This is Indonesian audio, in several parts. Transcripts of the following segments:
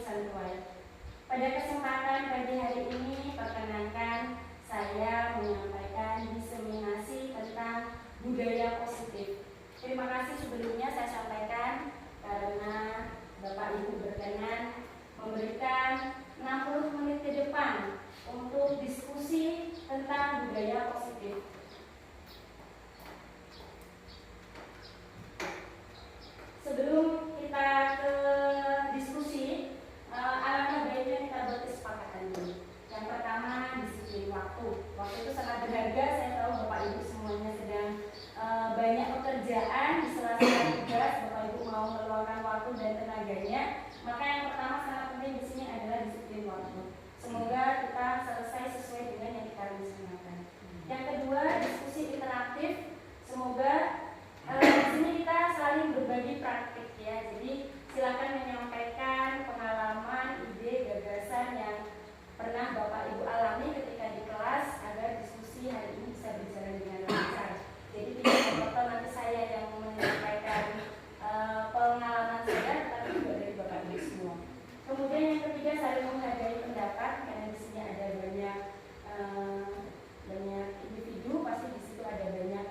Santuai. Pada kesempatan pagi hari ini, perkenankan saya menyampaikan diseminasi tentang budaya positif. Terima kasih sebelumnya saya sampaikan karena Bapak Ibu berkenan memberikan 60 menit ke depan untuk diskusi tentang budaya positif. Sebelum kita ke diskusi, alangkah baiknya kita buat kesepakatan dulu. Yang pertama, disiplin waktu. Waktu itu sangat berharga. Saya tahu Bapak Ibu semuanya sedang banyak pekerjaan di sela-sela tugas. Bapak Ibu mau meluangkan waktu dan tenaganya. Maka yang pertama sangat penting di sini adalah disiplin waktu. Semoga kita selesai sesuai dengan yang kita rencanakan. Yang kedua, diskusi interaktif. Semoga di sini kita saling berbagi praktik ya. Jadi silakan menyampaikan pengalaman, ide, gagasan yang pernah Bapak Ibu alami ketika di kelas agar diskusi hari ini bisa berjalan dengan lancar. Jadi tidak semata nanti saya yang menyampaikan pengalaman saya, tetapi juga dari Bapak Ibu semua. Kemudian yang ketiga, saling menghargai pendapat, karena di sini ada banyak individu, pasti di situ ada banyak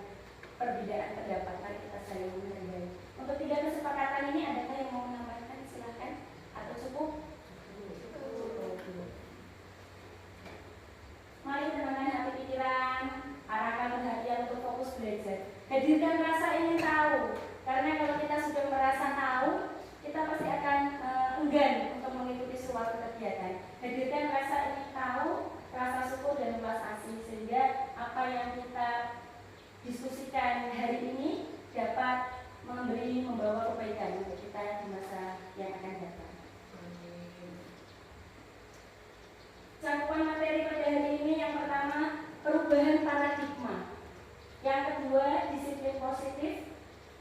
perbedaan pendapat. Mari kita saling menghargai. Untuk tiga kesepakatan ini, adakah yang mau menambahkan? Silakan. Atau cukup? Mari tenangkan hati pikiran, arahkan perhatian untuk fokus belajar. Hadirkan rasa ingin tahu, karena kalau kita sudah merasa tahu, kita pasti akan enggan untuk mengikuti suatu kegiatan. Hadirkan rasa ingin tahu, rasa syukur dan welas asih, sehingga apa yang kita diskusikan hari ini dapat membawa kebaikan untuk kita di masa yang akan datang. Cakupan materi pada hari ini, yang pertama perubahan paradigma, yang kedua disiplin positif,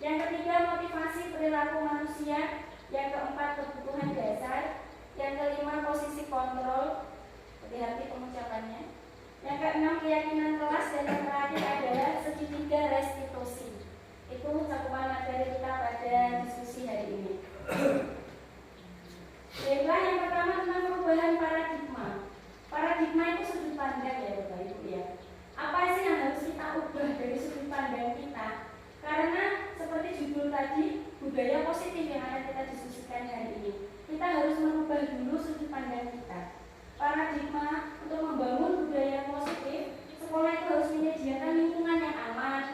yang ketiga motivasi perilaku manusia, yang keempat kebutuhan dasar, yang kelima posisi kontrol, hati-hati pengucapannya, yang keenam keyakinan kelas, dan yang terakhir adalah segitiga restitusi. Itu cakupan materi kita pada diskusi hari ini. Baiklah, yang pertama tentang perubahan paradigma. Paradigma itu sudut pandang ya Bapak Ibu ya. Apa sih yang harus kita ubah dari sudut pandang kita? Karena seperti judul tadi, budaya positif yang akan kita diskusikan hari ini, kita harus merubah dulu sudut pandang kita. Paradigma untuk membangun budaya positif, sekolah itu harus menyediakan lingkungan yang aman,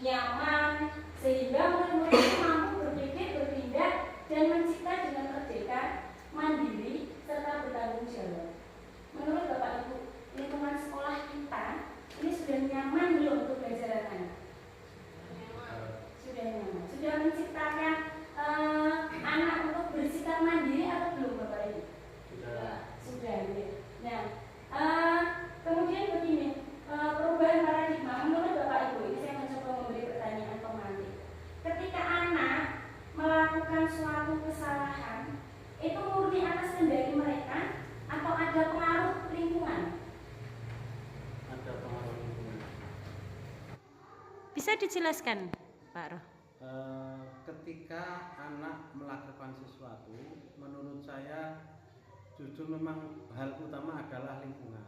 nyaman, sehingga murid-murid itu mampu berpikir, bertindak, dan mencipta dengan merdeka, mandiri, serta bertanggung jawab. Menurut Bapak Ibu, lingkungan sekolah kita ini sudah nyaman belum untuk belajar anak? Sudah nyaman. Sudah menciptakan anak untuk bersikap mandiri atau belum Bapak Ibu? Sudah. Nah, kemudian begini, perubahan paradigma menurut Bapak Ibu, ini saya mencoba memberi pertanyaan pemantik. Ketika anak melakukan suatu kesalahan, itu murni atas kendali mereka atau ada pengaruh lingkungan? Ada pengaruh lingkungan. Bisa dijelaskan, Pak Roh? Ketika anak melakukan sesuatu, menurut saya jujur memang hal utama adalah lingkungan.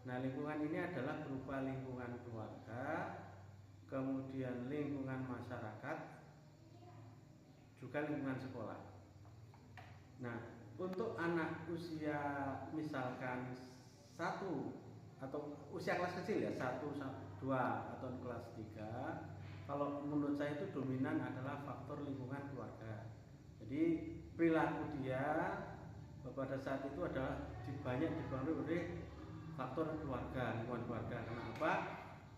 Nah, lingkungan ini adalah berupa lingkungan keluarga, kemudian lingkungan masyarakat, juga lingkungan sekolah. Nah, untuk anak usia misalkan 1 atau usia kelas kecil ya, 1, 2 atau kelas 3, kalau menurut saya itu dominan adalah faktor lingkungan keluarga. Jadi perilaku dia pada saat itu adalah banyak dipengaruhi oleh faktor keluarga, lingkungan keluarga. Kenapa?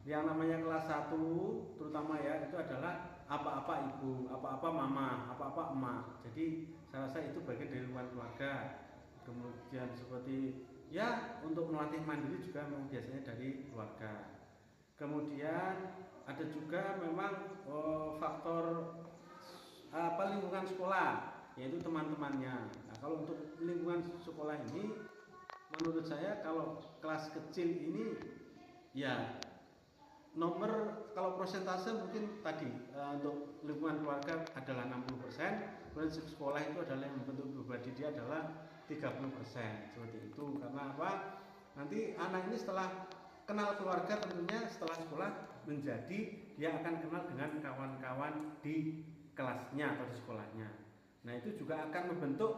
Yang namanya kelas 1 terutama ya, itu adalah apa-apa ibu, apa-apa mama, apa-apa emak. Jadi saya rasa itu bagian dari lingkungan keluarga. Kemudian seperti ya untuk melatih mandiri juga memang biasanya dari keluarga. Kemudian ada juga memang faktor lingkungan sekolah, yaitu teman-temannya. Nah, kalau untuk lingkungan sekolah ini, menurut saya kalau kelas kecil ini ya kalau persentase mungkin tadi untuk lingkungan keluarga adalah 60%, kemudian sekolah itu adalah yang membentuk pribadi dia adalah 30% seperti itu. Karena apa? Nanti anak ini setelah kenal keluarga tentunya setelah sekolah menjadi dia akan kenal dengan kawan-kawan di kelasnya atau di sekolahnya. Nah itu juga akan membentuk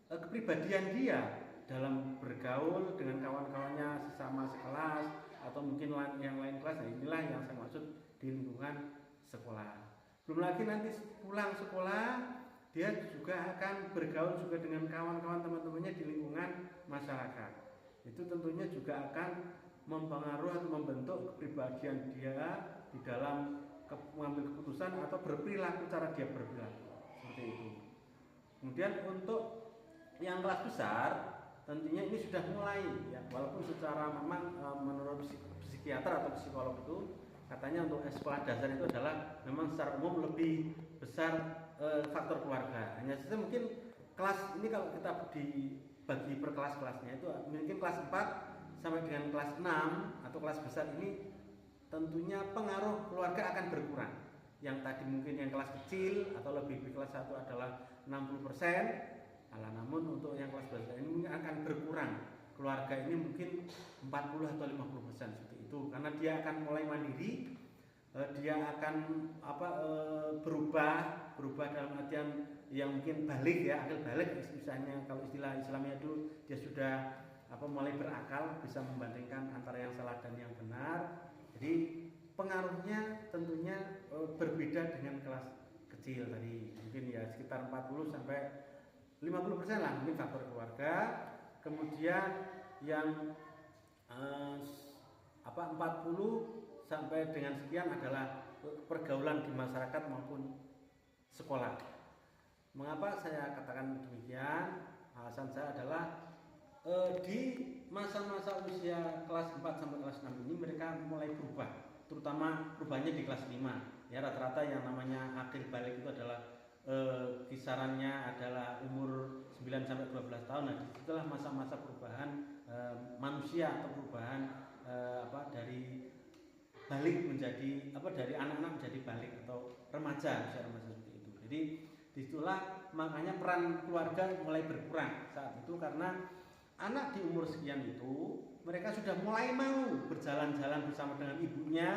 kepribadian dia dalam bergaul dengan kawan-kawannya sesama sekelas atau mungkin yang lain kelas. Nah inilah yang saya maksud di lingkungan sekolah. Belum lagi nanti pulang sekolah dia juga akan bergaul juga dengan kawan-kawan teman-temannya di lingkungan masyarakat. Itu tentunya juga akan mempengaruhi atau membentuk kepribadian dia di dalam mengambil keputusan atau berperilaku, cara dia berperilaku seperti itu. Kemudian untuk yang kelas besar tentunya ini sudah mulai ya, walaupun secara memang menurut psikiater atau psikolog itu katanya untuk sekolah dasar itu adalah memang secara umum lebih besar faktor keluarga. Hanya saja mungkin kelas ini kalau kita dibagi per kelas-kelasnya itu mungkin kelas 4 sampai dengan kelas 6 atau kelas besar ini tentunya pengaruh keluarga akan berkurang. Yang tadi mungkin yang kelas kecil atau lebih kelas 1 adalah 60%. Namun untuk yang kelas besar ini mungkin akan berkurang. Keluarga ini mungkin 40 atau 50% seperti itu. Karena dia akan mulai mandiri, dia akan berubah dalam artian yang mungkin balik ya, akil balik misalnya kalau istilah Islamnya itu dia sudah mulai berakal, bisa membandingkan antara yang salah dan yang benar. Jadi pengaruhnya tentunya berbeda dengan kelas kecil tadi. Mungkin ya sekitar 40 sampai 50% lah mungkin faktor keluarga. Kemudian yang 40 sampai dengan sekian adalah pergaulan di masyarakat maupun sekolah. Mengapa saya katakan demikian? Alasan saya adalah di masa-masa usia kelas 4 sampai kelas 6 ini mereka mulai berubah, terutama perubahannya di kelas 5. Ya rata-rata yang namanya akil balik itu adalah kisarannya adalah umur 9 sampai 12 tahun. Nah, disitulah masa-masa perubahan manusia atau perubahan dari balik menjadi dari anak-anak menjadi balik atau remaja, usia remaja seperti itu. Jadi disitulah makanya peran keluarga mulai berkurang saat itu karena anak di umur sekian itu mereka sudah mulai mau berjalan-jalan bersama dengan ibunya,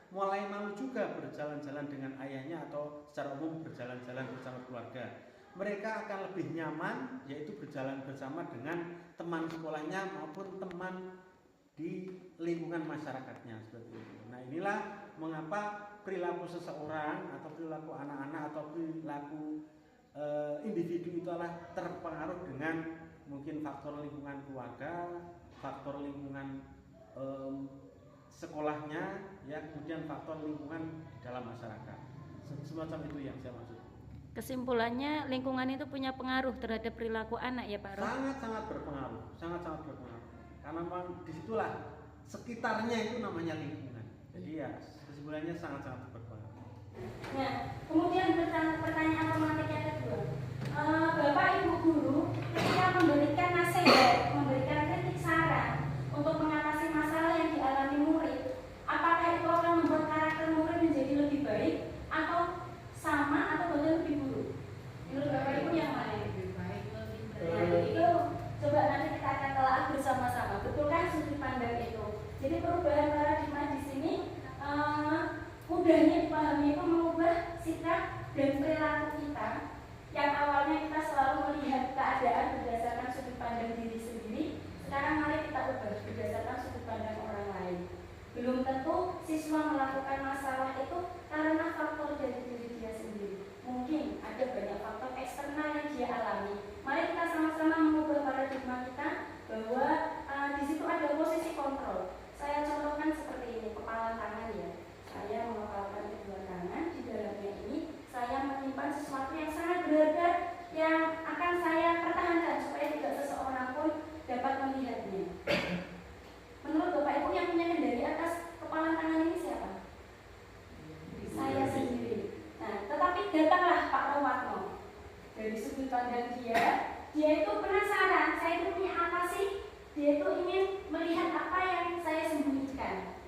mulai mau juga berjalan-jalan dengan ayahnya atau secara umum berjalan-jalan bersama keluarga. Mereka akan lebih nyaman yaitu berjalan bersama dengan teman sekolahnya maupun teman di lingkungan masyarakatnya seperti itu. Nah inilah mengapa perilaku seseorang atau perilaku anak-anak atau perilaku individu itu adalah terpengaruh dengan mungkin faktor lingkungan keluarga, faktor lingkungan sekolahnya, ya kemudian faktor lingkungan di dalam masyarakat. Semacam itu yang saya maksud. Kesimpulannya lingkungan itu punya pengaruh terhadap perilaku anak ya Pak Roh? Sangat-sangat berpengaruh, sangat-sangat berpengaruh. Karena memang disitulah sekitarnya itu namanya lingkungan. Jadi ya kesimpulannya sangat-sangat berpengaruh. Nah, kemudian pertanyaan otomatik yang kedua, Bapak Ibu guru ketika memberikan nasihat, memberikan kritik saran untuk mengatasi masalah yang dialami murid, apakah itu akan membuat karakter murid menjadi lebih baik atau sama atau bahkan lebih buruk? Menurut Bapak Ibu yang mana? Lebih baik, lebih baik. Nah, itu coba nanti kita akan telah bersama-sama. Betul kan sudut pandang itu? Jadi perubahan paradigma di sini mudahnya dipahami itu mengubah sikap dan perilaku kita yang awalnya kita selalu melihat keadaan berdasarkan sudut pandang diri sendiri, sekarang mari kita ubah berdasarkan sudut pandang orang lain. Belum tentu siswa melakukan masalah itu karena faktor dari diri dia sendiri. Mungkin ada banyak faktor eksternal yang dia alami. Mari kita sama-sama mengubah paradigma kita bahwa di situ ada posisi kontrol. Saya contohkan seperti ini, kepala tangan ya. Saya mengepalkan kedua tangan, di dalamnya ini saya menyimpan sesuatu yang sangat berharga yang akan saya pertahankan supaya tidak seseorang pun dapat melihatnya. Menurut Bapak Ibu yang punya kendali atas kepala tangan ini siapa? Saya sendiri. Nah, tetapi datanglah Pak Rowatno. Dari sudut pandang dia itu penasaran, saya itu punya apa sih? Dia itu ingin melihat apa yang saya sembunyikan.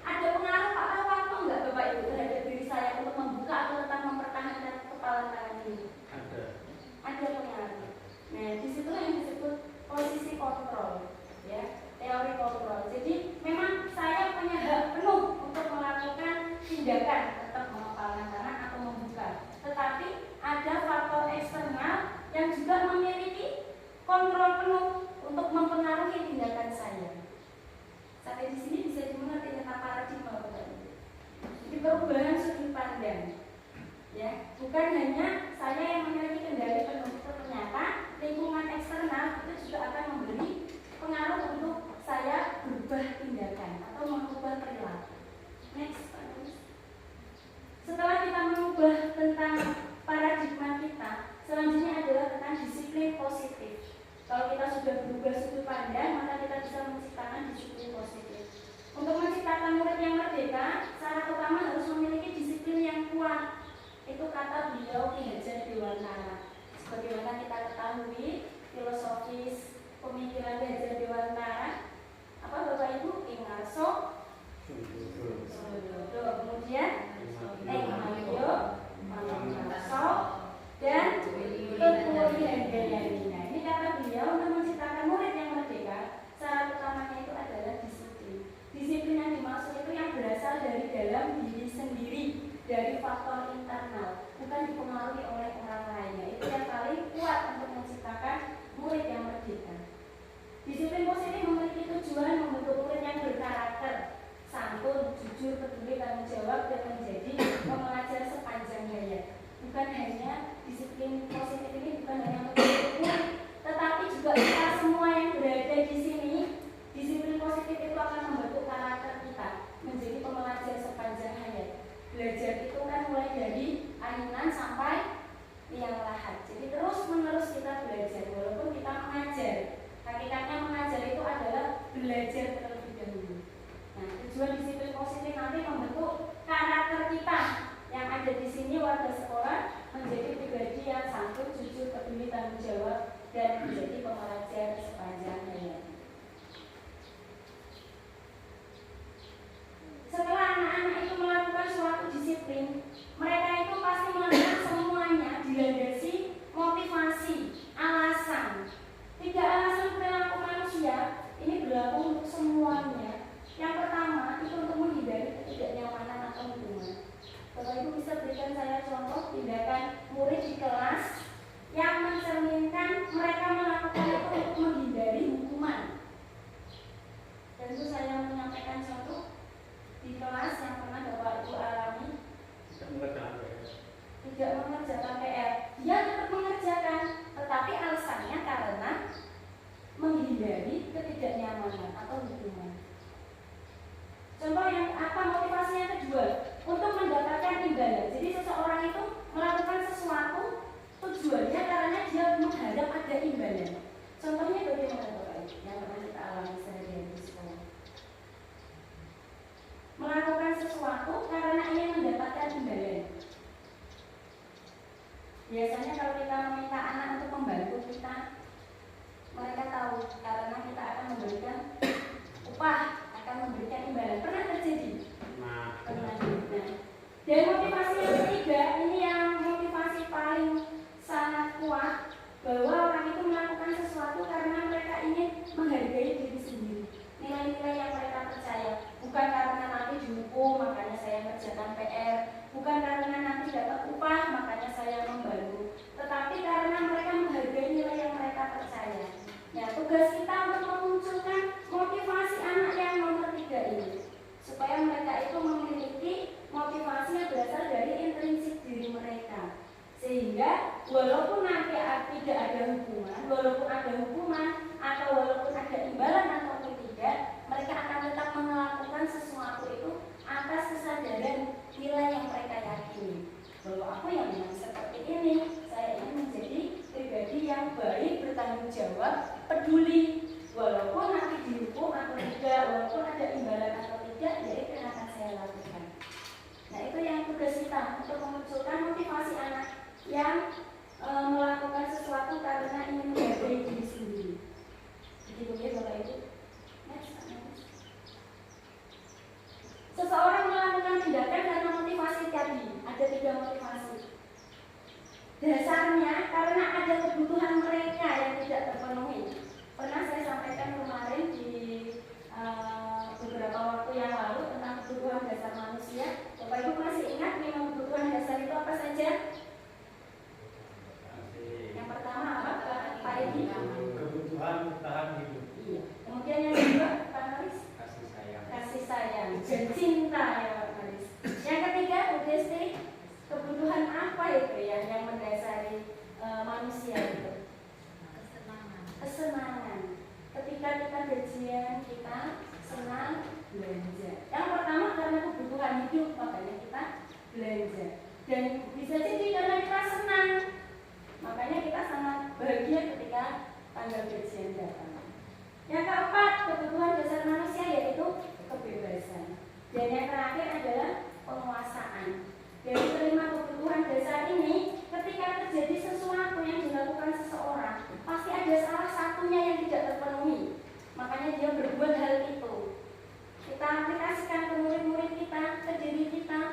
Ada pengaruh Pak Rowatno enggak Bapak Ibu terhadap diri saya untuk membuka atau tetap mempertahankan kepala tangan ini? Ada pengaruh. Nah, di juga memiliki kontrol penuh untuk mempengaruhi tindakan saya. Sampai di sini bisa dimengerti tentang paradigma Bapak Ibu. Jadi perubahan sudut pandang, ya, bukan hanya saya yang memiliki kendali penuh, ternyata lingkungan eksternal itu juga akan memberi pengaruh untuk saya berubah tindakan atau mengubah perilaku. Next, Pak Nulis. Setelah kita mengubah tentang paradigma kita, selanjutnya adalah tentang disiplin positif. Kalau kita sudah berubah sudut pandang, maka kita bisa menciptakan disiplin positif. Untuk menciptakan murid yang merdeka, syarat utama harus memiliki disiplin yang kuat. Itu kata beliau Ki Hajar Dewantara. Sebagaimana kita ketahui, filosofis pemikiran Ki Hajar Dewantara, apa Bapak Ibu? Ingarso, kemudian Mayo, Mangarso, dan Tuturi Handayani. Ini kata beliau, untuk menciptakan murid yang merdeka, syarat utamanya itu adalah disiplin. Disiplin yang dimaksud itu yang berasal dari dalam diri sendiri, dari faktor internal, bukan dipengaruhi oleh orang lainnya. Itu yang paling kuat untuk menciptakan murid yang merdeka. Disiplin positif memiliki tujuan membentuk murid yang berkarakter, santun, jujur, peduli, tanggung jawab, dan menjadi pengajar sepanjang hayat. Bukan hanya disiplin positif ini bukan hanya untuk murid, tetapi juga kita semua yang berada di sini. Disiplin positif itu akan membentuk karakter kita menjadi pengajar sepanjang hayat. Belajar itu kan mulai dari ayunan sampai liang lahat. Jadi terus menerus kita belajar walaupun kita mengajar. Hakikatnya mengajar itu adalah belajar terlebih dahulu. Nah, tujuan disiplin positif nanti membentuk karakter kita yang ada di sini warga sekolah menjadi pribadi yang santun, jujur, peduli, tanggung jawab, dan menjadi pengajar sepanjang hayat. Setelah anak-anak itu melakukan suatu disiplin, mereka itu pasti melakukan semuanya dilandasi motivasi, alasan. 3 alasan perilaku manusia ini berlaku untuk semuanya. Yang pertama itu untuk menghindari ketidaknyamanan atau hubungan. Bapak Ibu bisa berikan saya contoh tindakan murid di kelas yang mencerminkan mereka melakukan itu untuk menghindari hukuman. Tentu saya menyampaikan contoh di kelas yang pernah Bapak Ibu alami. Tidak mengerjakan PR. Dia tetap mengerjakan, tetapi alasannya karena menghindari ketidaknyamanan atau hukuman. Contoh yang apa motivasi yang kedua? Untuk mendapatkan imbalan. Jadi seseorang itu melakukan sesuatu tujuannya karena dia mengharap ada imbalan. Contohnya bagaimana Bapak Ibu yang pernah kita alami sehari-hari di sekolah? Melakukan sesuatu karena ingin mendapatkan imbalan. Biasanya kalau kita meminta anak untuk membantu kita, mereka tahu karena kita akan memberikan upah, akan memberikan imbalan. Pernah terjadi? Pernah. Dan motivasi yang ketiga, ini yang motivasi paling sangat kuat, bahwa orang itu melakukan sesuatu karena mereka ingin menghargai diri sendiri, nilai-nilai yang mereka percaya. Bukan karena nanti dihukum makanya saya kerjakan PR, bukan karena nanti dapat upah makanya saya membantu, tetapi karena mereka menghargai nilai yang mereka percaya. Nah, tugas kita untuk memunculkan motivasi anak yang nomor 3 ini, supaya mereka itu memiliki motivasi yang berasal dari intrinsik diri mereka, sehingga walaupun nanti tidak ada hukuman, atau walaupun ada imbalan ataupun tidak, mereka akan tetap melakukan sesuatu itu atas kesadaran nilai yang mereka yakini, bahwa aku yang memang seperti ini, saya ingin menjadi pribadi yang baik, bertanggung jawab, peduli, walaupun nanti dihukum atau tidak, walaupun ada imbalan atau tidak, ya itu yang akan saya lakukan. Nah, itu yang tugas kita untuk memunculkan motivasi anak yang melakukan sesuatu karena ingin menghargai diri sendiri. Begitu ya Bapak Ibu. Seseorang melakukan tindakan karena motivasi tadi, ada 3 motivasi. Dasarnya karena ada kebutuhan mereka yang tidak terpenuhi. Pernah saya sampaikan kemarin di beberapa waktu yang lalu tentang kebutuhan dasar manusia. Bapak Ibu masih ingat 5 kebutuhan dasar itu apa saja? Yang pertama apa? kebutuhan bertahan hidup. Iya. Kemudian yang kedua, Pak Maris, Kasih sayang. kasih sayang dan cinta ya Pak Maris. Yang ketiga, Bu Desti, kebutuhan apa itu yang mendasari manusia itu? Kesenangan. Ketika kita gajian, kita senang belanja. Yang pertama karena kebutuhan hidup, makanya kita belanja. Dan bisa jadi karena kita senang, makanya kita sangat bahagia ketika tanggal gajian datang. Yang keempat, kebutuhan dasar manusia yaitu kebebasan. Dan yang terakhir adalah penguasaan. Dari kelima kebutuhan dasar ini, ketika terjadi sesuatu yang dilakukan seseorang, pasti ada salah satunya yang tidak terpenuhi. Makanya dia berbuat hal itu. Kita aplikasikan ke murid-murid kita, ke diri kita.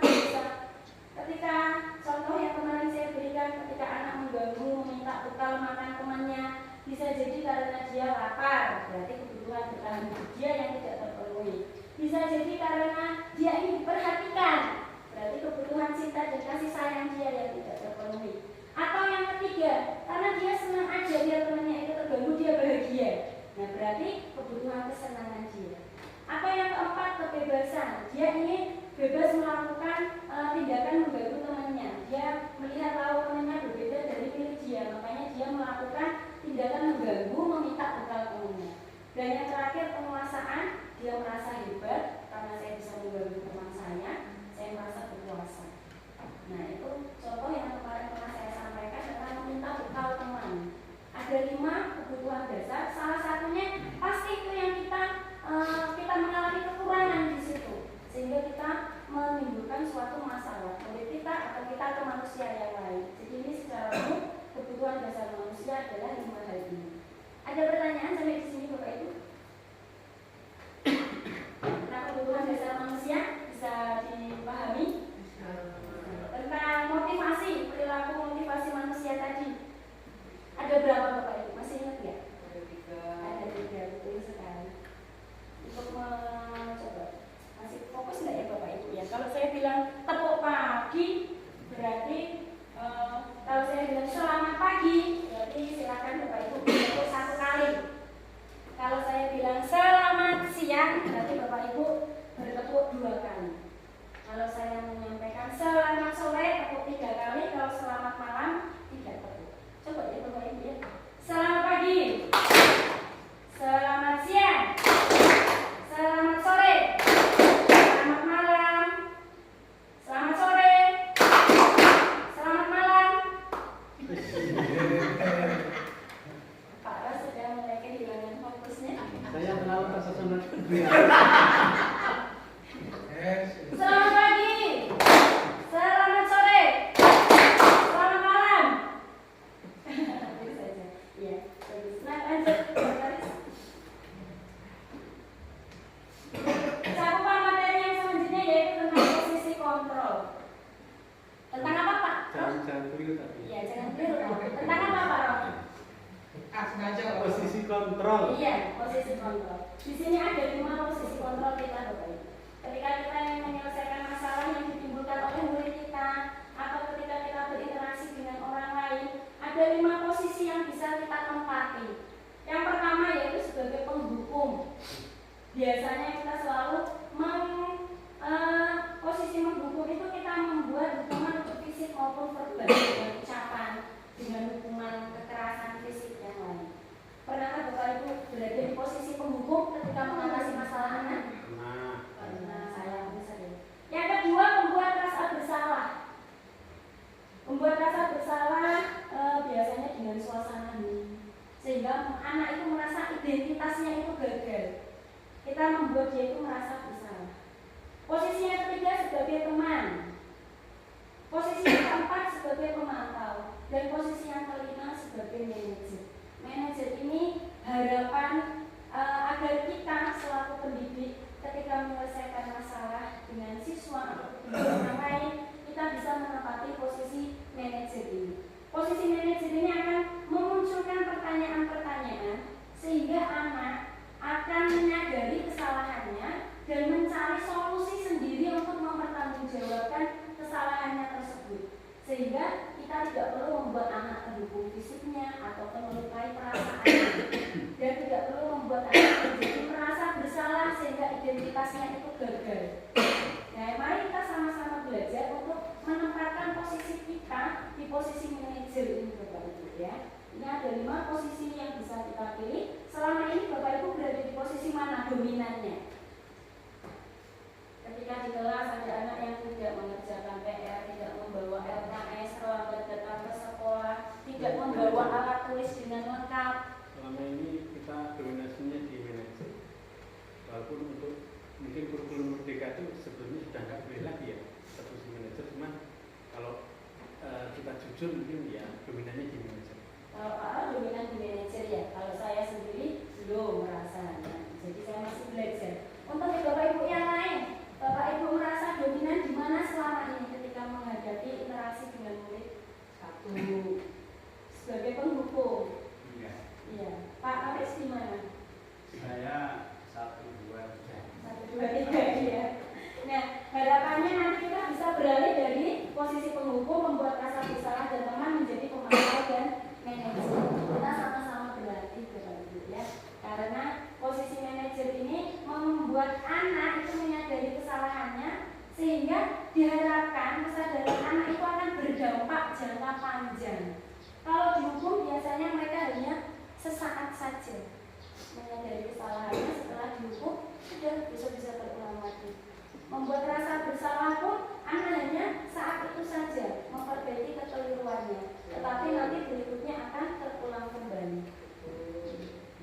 Ketika contoh yang kemarin saya berikan, ketika anak mengganggu, meminta bekal makan temannya, bisa jadi karena dia lapar, berarti kebutuhan bertahan hidup dia yang tidak terpenuhi. Bisa jadi karena dia ingin diperhatikan, berarti kebutuhan cinta dan kasih sayang dia yang tidak terpenuhi. Atau yang ketiga, karena dia senang aja dia temannya itu terganggu, dia bahagia. Nah berarti kebutuhan kesenangan dia. Atau yang keempat, kebebasan. Dia ingin bebas melakukan tindakan mengganggu temannya. Dia melihat lawan temannya berbeda dari milik dia, makanya dia melakukan tindakan mengganggu, meminta bekal temannya. Dan yang terakhir, penguasaan. Dia merasa hebat karena saya bisa mengganggu teman saya merasa berkuasa. Nah itu contoh yang kemarin pernah saya sampaikan tentang meminta bekal teman. Ada 5 kebutuhan dasar, salah satunya pasti itu yang kita mengalami kekurangan di situ, sehingga kita menimbulkan suatu masalah baik kita atau kita ke manusia yang lain. Jadi ini secara umum kebutuhan dasar manusia adalah 5 hal ini. Ada pertanyaan sampai di sini Bapak Ibu? Nah, kebutuhan dasar manusia bisa dipahami? Tentang motivasi, perilaku motivasi manusia tadi. Ada berapa Bapak Ibu? Masih ingat ya? Ada 3, betul sekali. Untuk coba masih fokus nggak ya Bapak Ibu ya? Kalau saya bilang tepuk pagi, berarti kalau saya bilang selamat pagi, berarti silakan Bapak Ibu bertepuk 1 kali. Kalau saya bilang selamat siang, berarti Bapak Ibu bertepuk 2 kali. Kalau saya menyampaikan selamat sore, tepuk 3 kali. Kalau selamat malam, 3 tepuk. Coba ya Bapak Ibu ya. Selamat pagi, selamat siang, selamat sore, selamat malam, selamat sore, selamat malam. Pak Ras sudah mulai kehilangan fokusnya. Saya terlalu tersesenat. Selamat pagi, selamat sore, selamat malam. Itu saja. Ya, bagus. Nah, lanjut. Cakupan materi yang selanjutnya yaitu tentang posisi kontrol. Tentang apa Pak? Jangan keliru tapi. Iya, jangan keliru. Tentang apa Pak Ron? Posisi kontrol. Iya, posisi kontrol. Di sini ada 5 posisi kontrol kita Bapak Ibu. Ketika kita ingin menyelesaikan masalah yang ditimbulkan oleh murid kita, atau ketika kita berinteraksi dengan orang lain, ada 5 posisi yang bisa kita tempati. Yang pertama yaitu sebagai penghukum. Biasanya kita selalu posisi menghukum itu kita membuat hukuman untuk fisik maupun verbal dengan ucapan, dengan hukuman kekerasan fisik yang lain. Pernahkah Bapak Ibu berada di posisi penghukum ketika mengatasi masalah anak? Nah, saya bisa ya. Yang kedua, membuat rasa bersalah. Membuat rasa bersalah biasanya dengan suasana hening, sehingga anak itu merasa identitasnya itu gagal. Kita membuat dia itu merasa bersalah. Posisi yang ketiga sebagai teman. Posisi yang keempat sebagai pemantau. Dan posisi yang kelima sebagai manajer. Manajer ini harapan agar kita selaku pendidik ketika menyelesaikan masalah dengan siswa atau dengan orang lain, kita bisa menempati posisi manajer ini. Posisi manajer ini akan memunculkan pertanyaan-pertanyaan sehingga anak akan menyadari kesalahannya dan mencari solusi sendiri untuk mempertanggungjawabkan kesalahannya tersebut, sehingga kita tidak perlu membuat anak terhukum fisiknya atau melukai perasaan posisi manajer ini Bapak Ibu ya. Ini ada 5 posisi yang bisa kita pilih. Selama ini Bapak Ibu berada di posisi mana dominannya? Ketika di kelas ada anak yang tidak mengerjakan PR, tidak membawa LKS, terlambat datang ke sekolah, tidak membawa alat tulis dengan lengkap. Selama ini kita dominasinya di manajer. Walaupun untuk mungkin kurikulum merdeka itu sebelumnya sudah nggak boleh lagi ya posisi manajer, cuma kalau kita jujur mungkin ya dominannya di manajer. Kalau Pak dominan di manajer ya, kalau saya sendiri belum merasa. Jadi saya masih belajar. Untuk Bapak Ibu yang lain, Bapak Ibu merasa dominan di mana selama ini ketika menghadapi interaksi dengan murid? Satu, sebagai penghukum. Iya. Pak Aris di mana? Saya 1, 2, 3. 1, 2, 3 ya. Nah, harapannya nanti kita bisa beralih dari posisi penghukum, membuat rasa bersalah dan teman menjadi pemantau dan manajer. Kita sama-sama berlatih Bapak Ibu ya. Karena posisi manajer ini membuat anak itu menyadari kesalahannya, sehingga diharapkan kesadaran anak itu akan berdampak jangka panjang. Kalau dihukum biasanya mereka hanya sesaat saja menyadari kesalahannya, setelah dihukum sudah bisa terulang lagi. Membuat rasa bersalah pun anak hanya saat itu saja memperbaiki kekeliruannya, tetapi nanti berikutnya akan terulang kembali.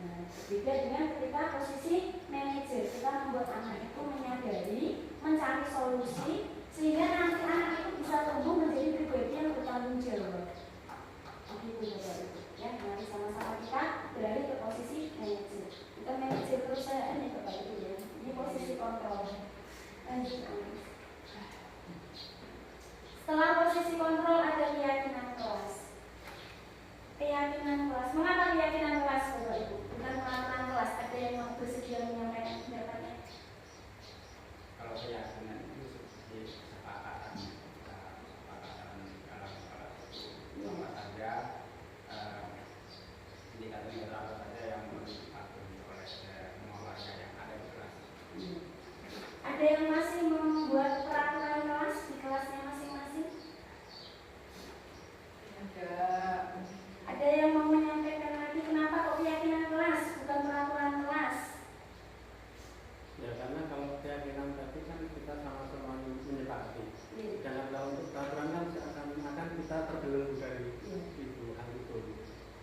Nah, beda dengan ketika posisi manajer, kita membuat anak itu menyadari, mencari solusi, sehingga nanti anak itu bisa tumbuh menjadi pribadi yang bertanggung jawab. Begitu Bapak Ibu. Ya, mari sama-sama kita beralih ke posisi manajer. Kita manajer perusahaan ya Bapak Ibu ya. Ini posisi kontrol. Lanjut. Setelah posisi kontrol ada keyakinan kelas. Keyakinan kelas. Mengapa keyakinan kelas Bapak Ibu? Bukan peraturan kelas. Ada yang mau bersedia menyampaikan pendapatnya? Kalau keyakinan itu seperti kesepakatan dalam salah satu apa saja indikator apa saja yang dipatuhi oleh semua warga yang ada di kelas. Ada yang masih membuat peraturan kelas di kelasnya masing-masing? Ada yang mau menyampaikan lagi kenapa kok keyakinan kelas bukan peraturan kelas? Ya karena kalau keyakinan tadi kan kita sama-sama menyepakati. Dan kalau untuk peraturan kan seakan-akan kita terbelenggu dari itu hal itu.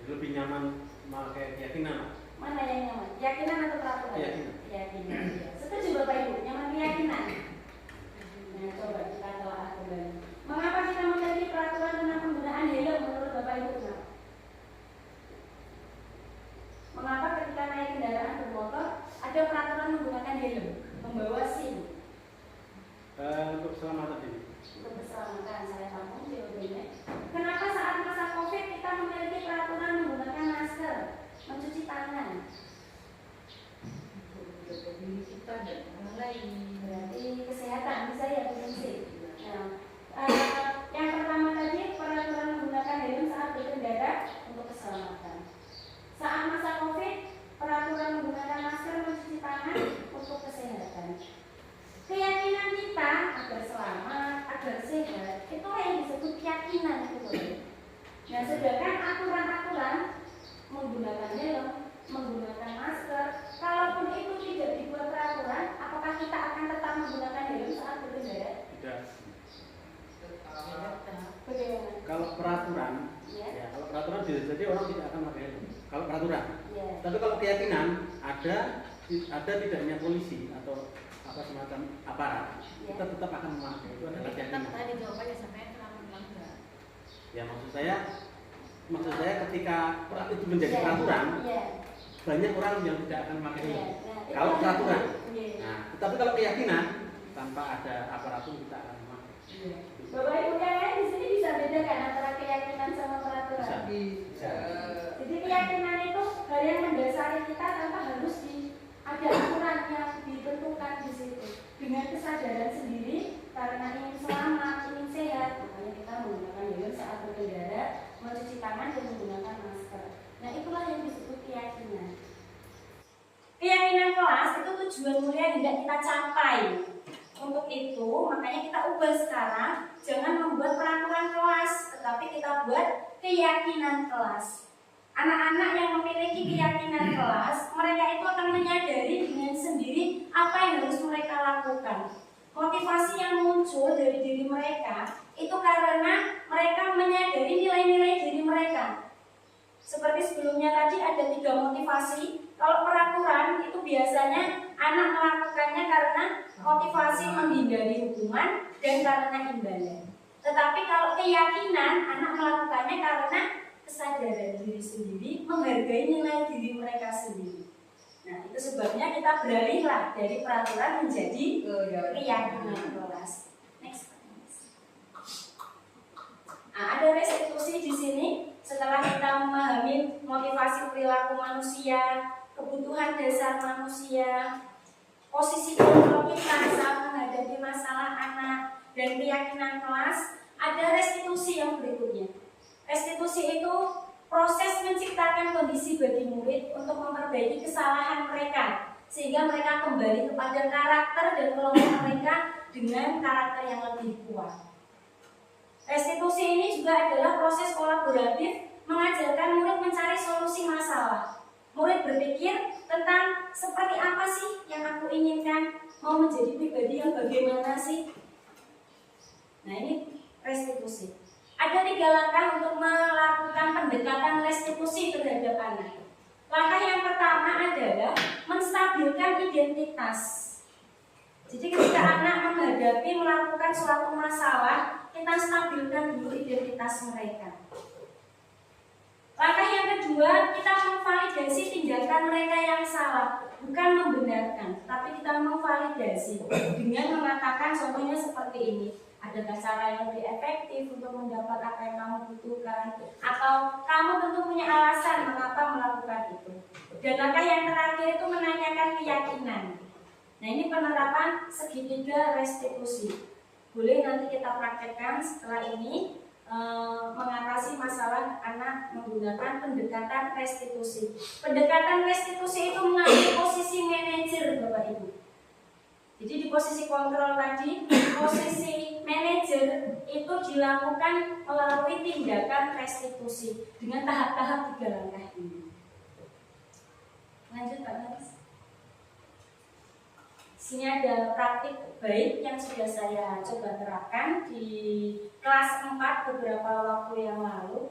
Jadi lebih nyaman memakai keyakinan. Mana yang nyaman? Keyakinan atau peraturan? Keyakinan. Keyakinan. Setuju Bapak Ibu? Nyaman keyakinan? Nah, coba kita telah kembali. Mengapa kita memiliki peraturan tentang penggunaan helm menurut Bapak Ibu? Mengapa ketika naik kendaraan bermotor ada peraturan menggunakan helm, membawa SIM? Untuk keselamatan diri. Untuk keselamatan, saya tampung jawabannya. Kenapa saat masa COVID kita memiliki peraturan menggunakan masker, mencuci tangan? Diri kita dan orang lain. Berarti kesehatan bisa ya prinsip. Nah, yang pertama tadi peraturan menggunakan helm saat berkendara untuk keselamatan. Saat masa COVID, peraturan menggunakan masker, mencuci tangan untuk kesehatan. Keyakinan kita agar selamat, agar sehat, itu yang disebut keyakinan itu. Nah, sedangkan aturan-aturan menggunakan helm, menggunakan masker, kalaupun itu tidak dibuat peraturan, apakah kita akan tetap menggunakan helm saat berkendara? Tidak. Bagaimana? Kalau peraturan, Ya. ya kalau peraturan bisa jadi orang tidak akan pakai helm. Kalau peraturan. Ya. Tapi kalau keyakinan ada tidaknya polisi atau apa semacam aparat, Ya. kita tetap akan memakai. Itu adalah Tetap keyakinan. tadi jawabannya sampai melanggar. Ya maksud saya ketika itu menjadi Ya. peraturan, Ya. banyak orang yang tidak akan memakai Ya. helm. Nah, Kalau itu- peraturan. Ya. Nah, tapi kalau keyakinan tanpa ada aparatur kita akan memakai. Ya. Bapak Ibu yang lain di sini bisa bedakan antara keyakinan sama peraturan. Bisa. Jadi keyakinan itu hal yang mendasari kita tanpa harus ada aturan yang ditentukan di situ. Dengan kesadaran sendiri karena ingin selamat, ingin sehat, makanya kita menggunakan helm saat berkendara, mencuci tangan dan menggunakan masker. Nah, itulah yang disebut keyakinan. Keyakinan kelas itu tujuan mulia yang hendak kita capai. Untuk itu, makanya kita ubah sekarang, jangan membuat peraturan kelas, tetapi kita buat keyakinan kelas. Anak-anak yang memiliki keyakinan kelas, mereka itu akan menyadari dengan sendiri apa yang harus mereka lakukan. Motivasi yang muncul dari diri mereka itu karena mereka menyadari nilai-nilai diri mereka. Seperti sebelumnya tadi ada 3 motivasi. Kalau peraturan itu biasanya anak melakukannya karena motivasi menghindari hukuman dan karena imbalan. Tetapi kalau keyakinan, anak melakukannya karena kesadaran diri sendiri, menghargai nilai diri mereka sendiri. Nah, itu sebabnya kita beralihlah dari peraturan menjadi keyakinan kelas. Next. Nah, ada restitusi di sini. Setelah kita memahami motivasi perilaku manusia, kebutuhan dasar manusia, posisi kontrol kita saat menghadapi masalah anak, dan keyakinan kelas, ada restitusi yang berikutnya. Restitusi itu proses menciptakan kondisi bagi murid untuk memperbaiki kesalahan mereka, sehingga mereka kembali kepada karakter dan kelompok mereka dengan karakter yang lebih kuat. Restitusi ini juga adalah proses kolaboratif mengajarkan murid mencari solusi masalah. Murid berpikir tentang seperti apa sih yang aku inginkan, mau menjadi pribadi yang bagaimana sih. Nah, ini restitusi. Ada 3 langkah untuk melakukan pendekatan restitusi terhadap anak. Langkah yang pertama adalah menstabilkan identitas. Jadi ketika anak menghadapi melakukan suatu masalah, kita stabilkan dulu identitas mereka. Langkah yang kedua, kita memvalidasi tindakan mereka yang salah, bukan membenarkan, tapi kita memvalidasi dengan mengatakan contohnya seperti ini. Adakah cara yang lebih efektif untuk mendapat apa yang kamu butuhkan? Atau kamu tentu punya alasan mengapa melakukan itu. Dan langkah yang terakhir itu menanyakan keyakinan. Nah, ini penerapan segitiga restitusi. Boleh nanti kita praktekkan setelah ini mengatasi masalah anak menggunakan pendekatan restitusi. Pendekatan restitusi itu mengambil posisi manajer, Bapak Ibu. Jadi di posisi kontrol tadi, posisi manajer itu dilakukan melalui tindakan restitusi dengan tahap-tahap 3 langkah ini. Lanjut Pak Mas. Sini ada praktik baik yang sudah saya coba terapkan di kelas 4 beberapa waktu yang lalu.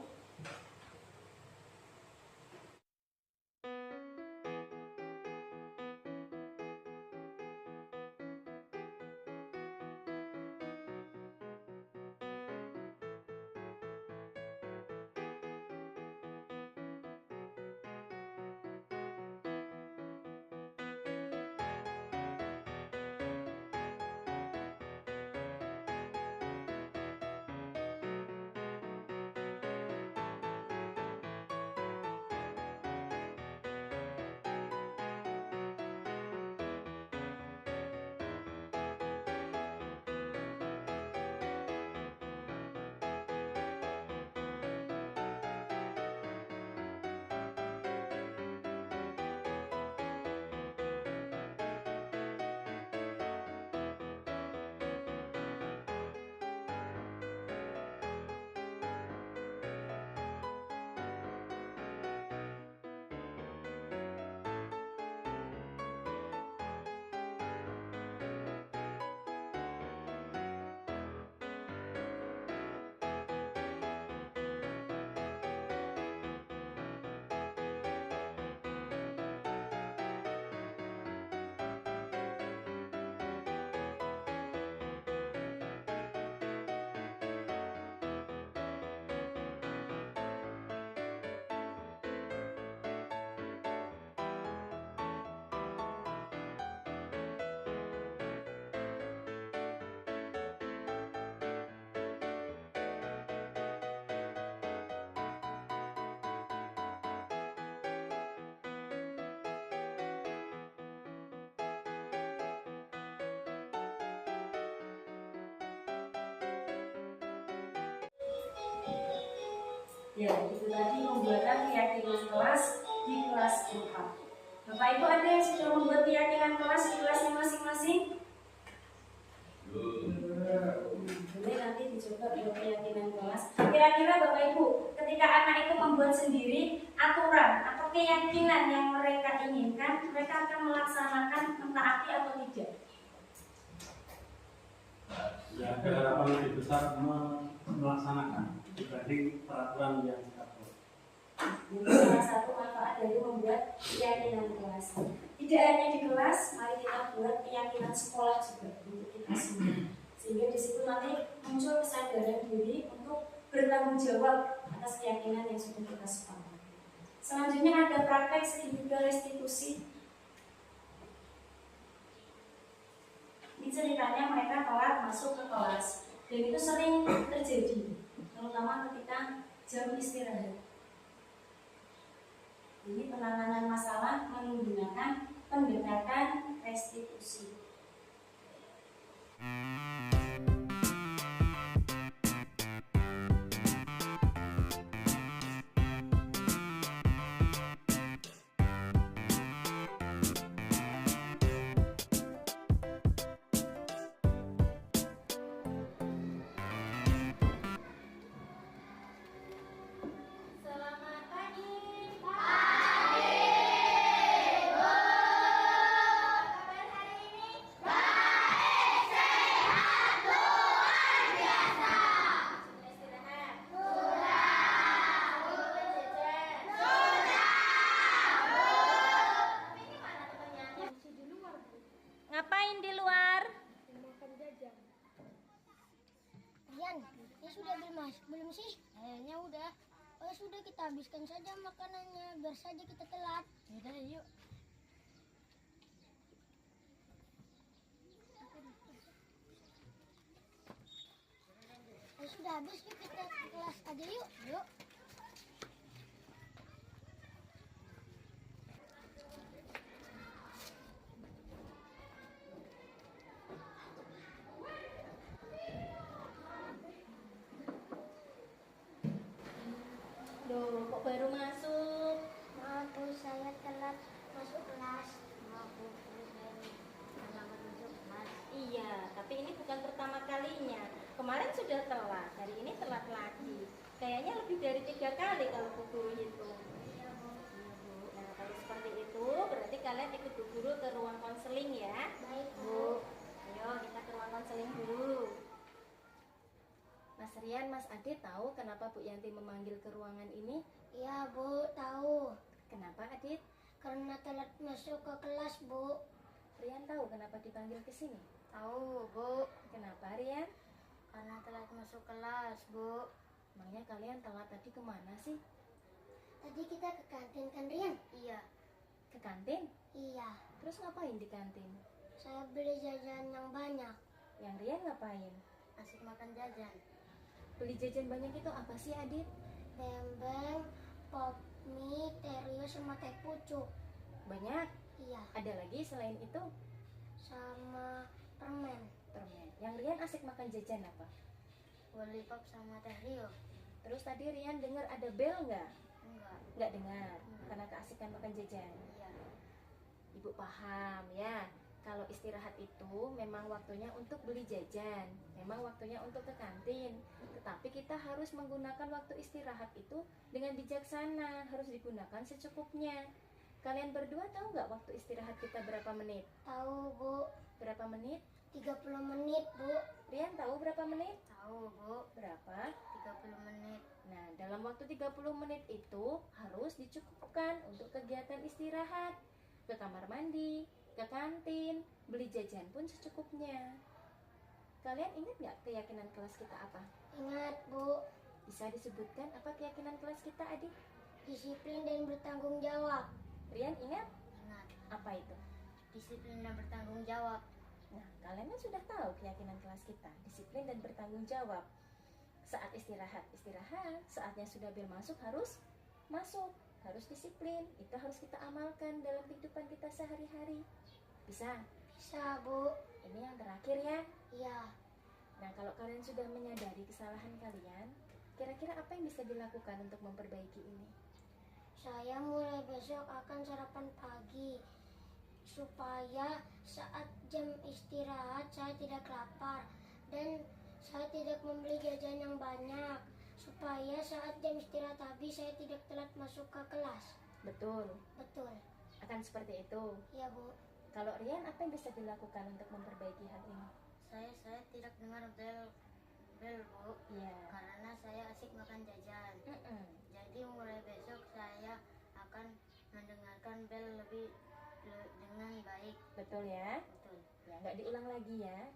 Ya, itu tadi pembuatan keyakinan kelas di kelas 4. Bapak Ibu ada yang sudah membuat keyakinan kelas di kelasnya masing-masing? membuat sendiri aturan atau keyakinan yang mereka inginkan, mereka akan melaksanakan mentaati atau tidak. Ya, ada harapan lebih besar melaksanakan dibanding peraturan yang kita buat. Ini salah satu manfaat dari membuat keyakinan kelas. Tidak hanya di kelas, mari kita buat keyakinan sekolah juga untuk kita semua. Sehingga di situ nanti muncul kesadaran diri untuk bertanggung jawab atas keyakinan yang sudah kita sepakati. Selanjutnya ada praktek segitiga restitusi. Ini ceritanya mereka telat masuk ke kelas dan itu sering terjadi, terutama ketika jam istirahat. Ini penanganan masalah menggunakan pendekatan restitusi. Selamat pagi. Ngapain di luar? Rian, ya sudah belum sih? Kayaknya udah. Oh sudah, kita habiskan saja makanannya, biar saja kita telat. Yaudah, yuk. Sudah habis, yuk kita ke kelas aja yuk. Yuk. Loh, kok baru masuk? Maaf Bu, saya telat masuk kelas. Maaf Bu, saya telat masuk kelas. Iya, tapi ini bukan pertama kalinya. Kemarin sudah telat, hari ini telat lagi. Kayaknya lebih dari 3 kali kalau Bu Guru hitung. Iya Bu. Nah, kalau seperti itu berarti kalian ikut Bu Guru ke ruang konseling ya. Baik Bu, ayo kita ke ruang konseling dulu. Mas Rian, Mas Adit tahu kenapa Bu Yanti memanggil ke ruangan ini? Iya Bu, tahu. Kenapa Adit? Karena telat masuk ke kelas Bu. Rian tahu kenapa dipanggil ke sini? Tahu Bu. Kenapa Rian? Karena telat masuk kelas Bu. Emangnya kalian telat tadi kemana sih? Tadi kita ke kantin kan Rian? Iya. Ke kantin? Iya. Terus ngapain di kantin? Saya beli jajan yang banyak. Yang Rian ngapain? Asik makan jajan. Beli jajan banyak itu apa sih Adit? Bembeng, pop mie, terio sama teh pucuk. Banyak? Iya. Ada lagi selain itu? Sama permen. Permen. Yang Rian asik makan jajan apa? Lollipop sama teh rio. Terus tadi Rian dengar ada bel nggak? Enggak. Nggak dengar, karena keasikan makan jajan. Iya. Ibu paham ya, kalau istirahat itu memang waktunya untuk beli jajan, memang waktunya untuk ke kantin. Tetapi kita harus menggunakan waktu istirahat itu dengan bijaksana, harus digunakan secukupnya. Kalian berdua tahu nggak waktu istirahat kita berapa menit? Tahu Bu. Berapa menit? 30 menit Bu. Rian tahu berapa menit? Tahu Bu. Berapa? 30 menit. Nah, dalam waktu 30 menit itu harus dicukupkan untuk kegiatan istirahat. Ke kamar mandi, ke kantin, beli jajan pun secukupnya. Kalian ingat nggak keyakinan kelas kita apa? Ingat Bu, Bisa disebutkan apa keyakinan kelas kita, Adik? disiplin dan bertanggung jawab. Rian ingat? Ingat, Apa itu? disiplin dan bertanggung jawab. Nah, kalian kan sudah tahu keyakinan kelas kita, disiplin dan bertanggung jawab. Saat istirahat, saatnya sudah bel masuk harus masuk, harus disiplin. Itu harus kita amalkan dalam kehidupan kita sehari-hari. Bisa? Bisa Bu. Ini yang terakhir ya. Iya. Nah, kalau kalian sudah menyadari kesalahan kalian, kira-kira apa yang bisa dilakukan untuk memperbaiki ini? Saya mulai besok akan sarapan pagi supaya saat jam istirahat saya tidak lapar dan saya tidak membeli jajan yang banyak supaya saat jam istirahat habis saya tidak telat masuk ke kelas. Betul, Betul. akan seperti itu. Ya, Bu. Kalau Rian, apa yang bisa dilakukan untuk memperbaiki hal ini? Saya tidak dengar bel, Bu. Iya. Karena saya asik makan jajan. Jadi mulai besok saya akan mendengarkan bel dengan baik. Betul ya? Betul. Ya, nggak diulang lagi ya.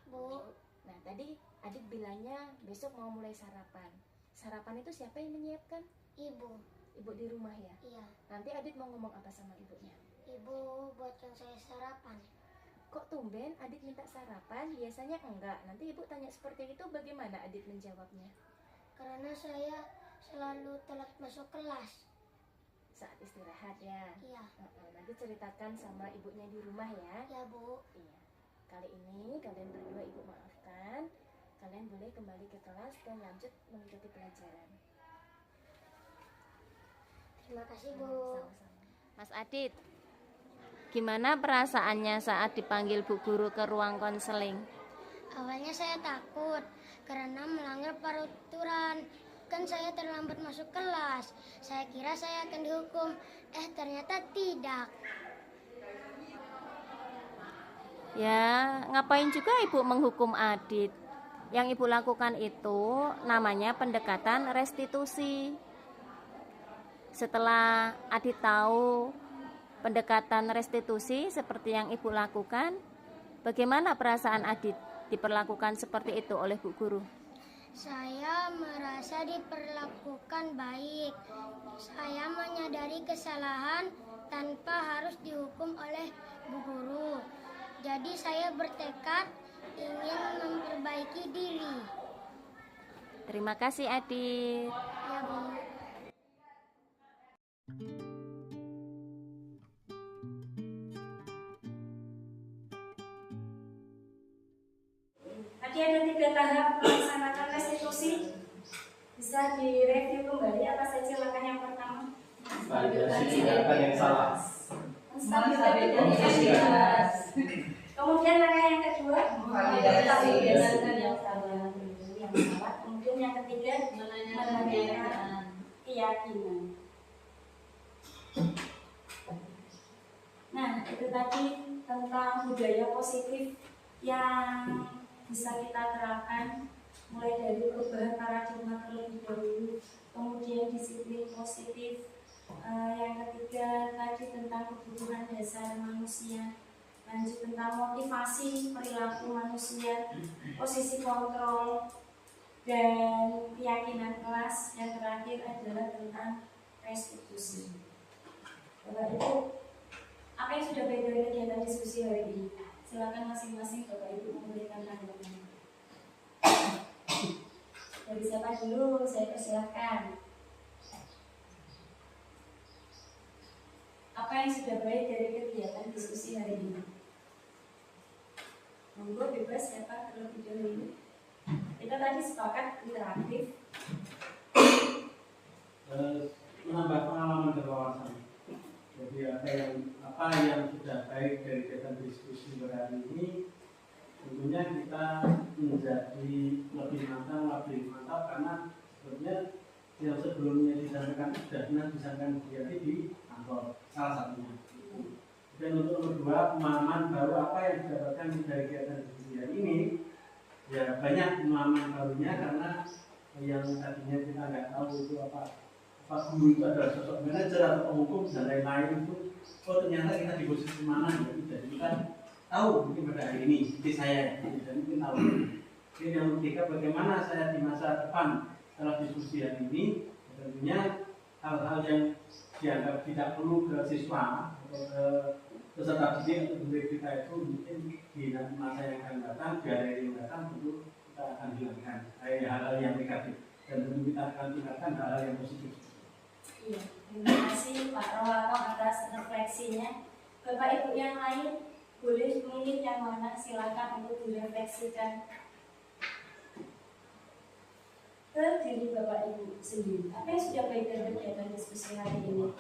Bu, Nah, tadi adik bilangnya besok mau mulai sarapan. Sarapan itu siapa yang menyiapkan? Ibu. Ibu di rumah ya? Iya. Nanti Adit mau ngomong apa sama ibunya? Ibu buatkan saya sarapan. Kok tumben Adit minta sarapan? Biasanya enggak. Nanti ibu tanya seperti itu, bagaimana Adit menjawabnya? Karena saya selalu telat masuk kelas. Saat istirahat ya? Iya. Nanti ceritakan sama ibunya di rumah ya? Ya, Bu. Iya. Kali ini kalian berdua ibu maafkan. Kalian boleh kembali ke kelas dan lanjut mengikuti pelajaran. Terima kasih, Bu. Sama-sama. Mas Adit, gimana perasaannya saat dipanggil Bu Guru ke ruang konseling? Awalnya saya takut karena melanggar peraturan. Kan saya terlambat masuk kelas. Saya kira saya akan dihukum. Ternyata tidak. Ya, ngapain juga ibu menghukum Adit? Yang ibu lakukan itu namanya pendekatan restitusi. Setelah Adit tahu pendekatan restitusi seperti yang ibu lakukan, bagaimana perasaan Adit diperlakukan seperti itu oleh Bu Guru? Saya merasa diperlakukan baik. Saya menyadari kesalahan tanpa harus dihukum oleh Bu Guru. Jadi saya bertekad ingin memperbaiki diri. Terima kasih Adit. Ya, Bu. Tadi ada 3 tahap melaksanakan restitusi. Bisa direview kembali apa saja langkah yang pertama? Validasi data yang salah. Stabilitas. Kemudian langkah yang kedua, Validasi data yang salah. Kemudian yang ketiga, menanyakan keyakinan. Nah, itu tadi tentang budaya positif yang bisa kita terapkan, mulai dari perubahan paradigma terlebih dahulu, kemudian disiplin positif. Yang ketiga tadi tentang kebutuhan dasar manusia, lanjut tentang motivasi perilaku manusia, posisi kontrol, dan keyakinan kelas. Yang terakhir adalah tentang restitusi. Bapak Ibu, apa yang sudah baik dari kegiatan diskusi hari ini? Silakan masing-masing Bapak Ibu memberikan tanggapan. Dari siapa dulu? Saya persilahkan. Apa yang sudah baik dari kegiatan diskusi hari ini? Monggo bebas siapa terlebih dahulu. Kita tadi sepakat interaktif. Menambah pengalaman dan wawasan. Jadi apa yang sudah baik dari kegiatan diskusi hari ini, tentunya kita menjadi lebih mantap karena sebenarnya yang sebelumnya disampaikan sudah pernah disampaikan di kantor salah satunya. Dan untuk kedua, pemahaman baru apa yang didapatkan dari kegiatan diskusi hari ini, ya banyak pemahaman barunya karena yang tadinya kita nggak tahu itu apa guru itu adalah sosok manajer atau penghukum dan lain-lain itu, oh ternyata kita di posisi mana gitu. Jadi kita tahu mungkin pada hari ini seperti saya dan mungkin tahu. Jadi yang ketiga, bagaimana saya di masa depan setelah diskusi hari ini, tentunya hal-hal yang dianggap tidak perlu ke siswa atau ke peserta didik atau murid kita itu mungkin di masa yang akan datang, di hari yang datang tentu kita akan hilangkan hal-hal yang negatif dan tentu kita akan tingkatkan hal-hal yang positif. Iya, terima kasih Pak Rohano atas refleksinya. Bapak Ibu yang lain boleh memilih yang mana, silakan untuk direfleksikan ke diri Bapak Ibu sendiri. Apa yang sudah baik dari kegiatan diskusi hari ini?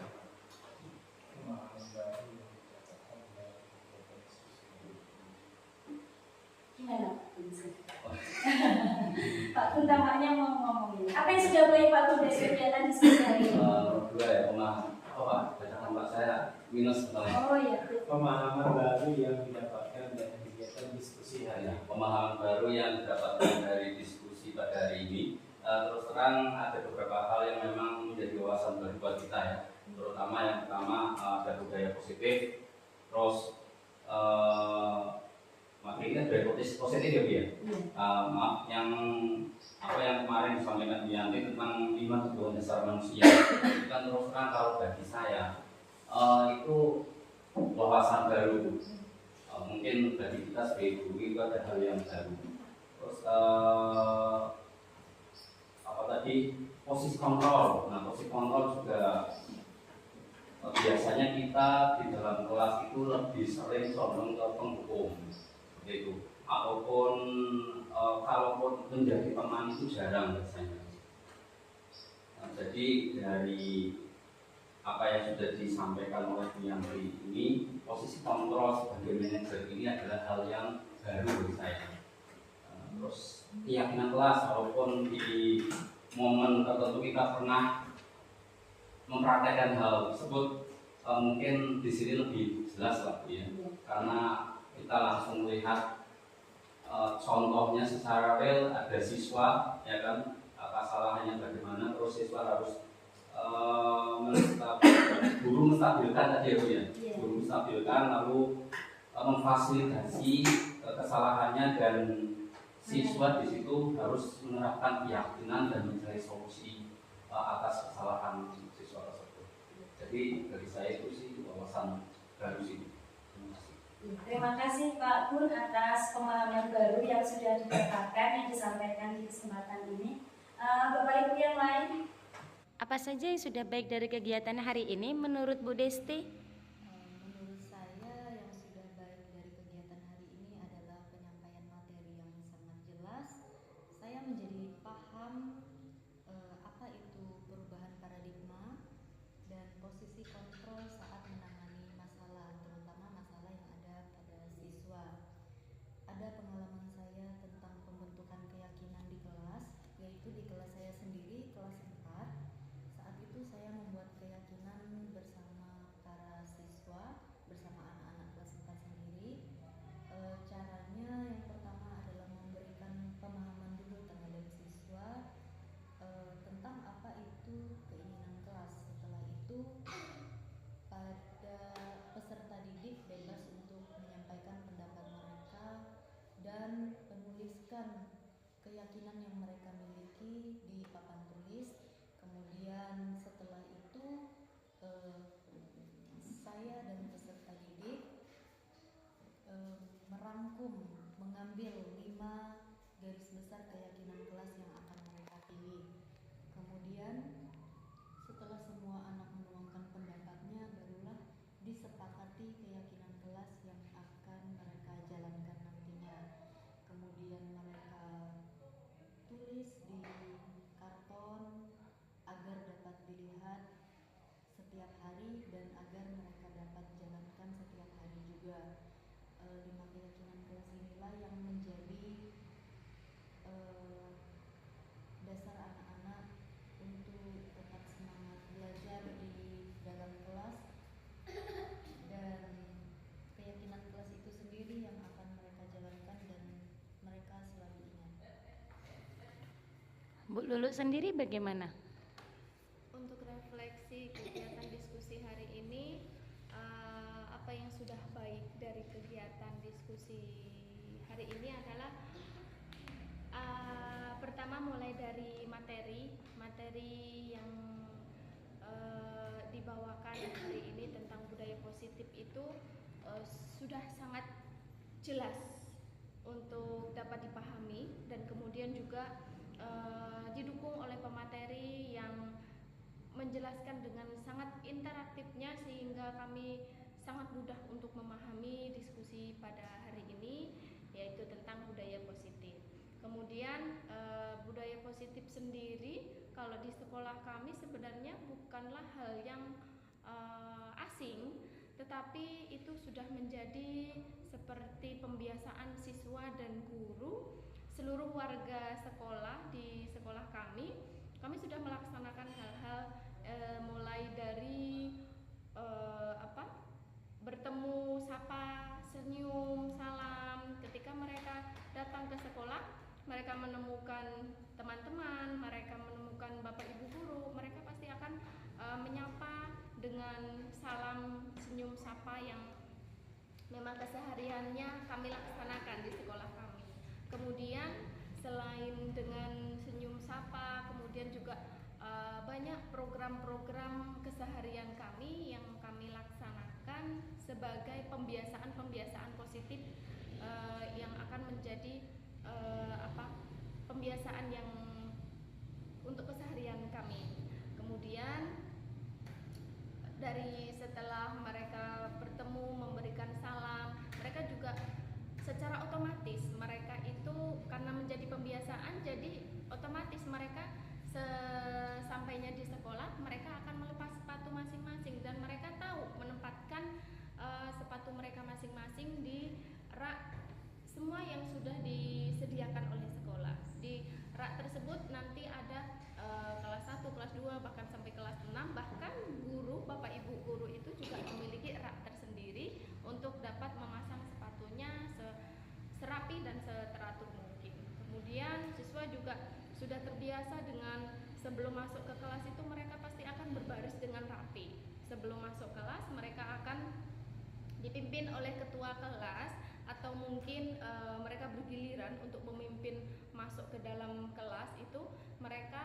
Gimana Pak Tunsi? Pak Tunsi tampaknya mau ngomong ini. Apa yang sudah baik Pak Guru dari kegiatan diskusi hari ini? Dua ya, bacaan Pak saya minus sebenarnya. Oh iya. Pemahaman baru yang didapatkan dari kegiatan diskusi hari ini. Pemahaman baru yang didapatkan dari diskusi pada hari ini. Terus terang ada beberapa hal yang memang menjadi wawasan baru buat kita ya. Terutama yang pertama ada budaya positif, terus makanya budaya positif ya Bu ya. Maaf yang apa yang kemarin disampaikan Bu Yanti tentang 5 kebutuhan dasar manusia itu kan terus terang kalau bagi saya itu wawasan baru. Mungkin bagi kita sebagai guru itu ada hal yang baru. Terus apa tadi posisi kontrol. Nah posisi kontrol juga biasanya kita di dalam kelas itu lebih sering condong ke penghukum itu, ataupun kalaupun menjadi teman itu jarang biasanya. Jadi dari apa yang sudah disampaikan oleh Bu Yanti ini, posisi kontrol sebagai manajer ini adalah hal yang baru bagi saya. Terus keyakinan kelas, walaupun di momen tertentu kita pernah mempraktekkan hal tersebut, mungkin di sini lebih jelas lah ya, karena kita langsung melihat contohnya secara real, ada siswa ya kan, kesalahannya bagaimana, terus siswa harus guru menstabilkan tadi ya Bu ya, guru menstabilkan lalu memfasilitasi kesalahannya, dan siswa di situ harus menerapkan keyakinan dan mencari solusi atas kesalahan siswa tersebut. Jadi dari saya itu sih wawasan baru sih. Terima kasih Pak Gun atas pemahaman baru yang sudah didapatkan yang disampaikan di kesempatan ini. Bapak Ibu yang lain, apa saja yang sudah baik dari kegiatan hari ini menurut Bu Desti? Menurut saya yang sudah baik dari kegiatan hari ini adalah penyampaian materi yang sangat jelas. Saya menjadi paham apa itu perubahan paradigma dan posisi kontrol saat menangani masalah, terutama masalah yang ada pada siswa. Ada pengalaman saya tentang pembentukan keyakinan di kelas, yaitu di kelas saya sendiri, kelas 4. Saat itu saya membuat keyakinan bersama para siswa, bersama anak-anak kelas 4 sendiri. Caranya yang pertama adalah memberikan pemahaman dulu terhadap siswa tentang apa itu keinginan kelas. Setelah itu pada peserta didik bebas untuk menyampaikan pendapat mereka dan menuliskan keyakinan yang mereka miliki di papan tulis. Kemudian setelah itu saya dan peserta didik merangkum, mengambil 5 garis besar keyakinan kelas yang akan mereka pilih. Kemudian setelah semua anak menuangkan pendapatnya, barulah disepakati keyakinan kelas yang akan mereka jalankan nantinya. Kemudian mereka tulis di karton agar dapat dilihat setiap hari dan agar mereka dapat jalankan setiap hari juga. 5 keyakinan kelas inilah yang menjadi dasar anak-anak untuk tetap semangat belajar di dalam kelas, dan keyakinan kelas itu sendiri yang akan mereka jalankan dan mereka selalu ingat. Bu Lulu sendiri bagaimana? Untuk refleksi kegiatan diskusi hari ini, apa yang sudah baik dari kegiatan diskusi hari ini adalah pertama mulai dari materi yang dibawakan hari ini tentang budaya positif itu sudah sangat jelas untuk dapat dipahami, dan kemudian juga didukung oleh pemateri yang menjelaskan dengan sangat interaktifnya sehingga kami sangat mudah untuk memahami diskusi pada hari ini, yaitu tentang budaya positif. Kemudian budaya positif sendiri kalau di sekolah kami sebenarnya bukanlah hal yang asing, tetapi itu sudah menjadi seperti pembiasaan siswa dan guru seluruh warga sekolah di sekolah kami sudah melaksanakan hal-hal mulai dari bertemu, sapa, senyum, salam. Ketika mereka datang ke sekolah, mereka menemukan teman-teman, mereka menemukan bapak ibu guru, mereka pasti akan menyapa dengan salam, senyum, sapa yang memang kesehariannya kami laksanakan di sekolah kami. Kemudian selain dengan senyum sapa, kemudian juga banyak program-program keseharian kami yang kami laksanakan sebagai pembiasaan positif yang akan menjadi pembiasaan yang untuk keseharian kami. Kemudian dari setelah mereka bertemu memberikan salam, mereka juga secara otomatis mereka itu karena menjadi pembiasaan, jadi otomatis mereka sesampainya di sekolah mereka akan melepas sepatu masing-masing dan mereka tahu menempatkan sepatu mereka masing-masing di rak semua yang sudah disediakan oleh sekolah. Di rak tersebut nanti ada kelas 1, kelas 2, bahkan sampai kelas 6. Bahkan guru, bapak ibu guru itu juga memiliki rak tersendiri untuk dapat memasang sepatunya serapi dan seteratur mungkin. Kemudian siswa juga sudah terbiasa dengan sebelum masuk ke kelas itu mereka pasti akan berbaris dengan rapi. Sebelum masuk kelas mereka akan dipimpin oleh ketua kelas atau mungkin mereka bergiliran untuk memimpin masuk ke dalam kelas itu. Mereka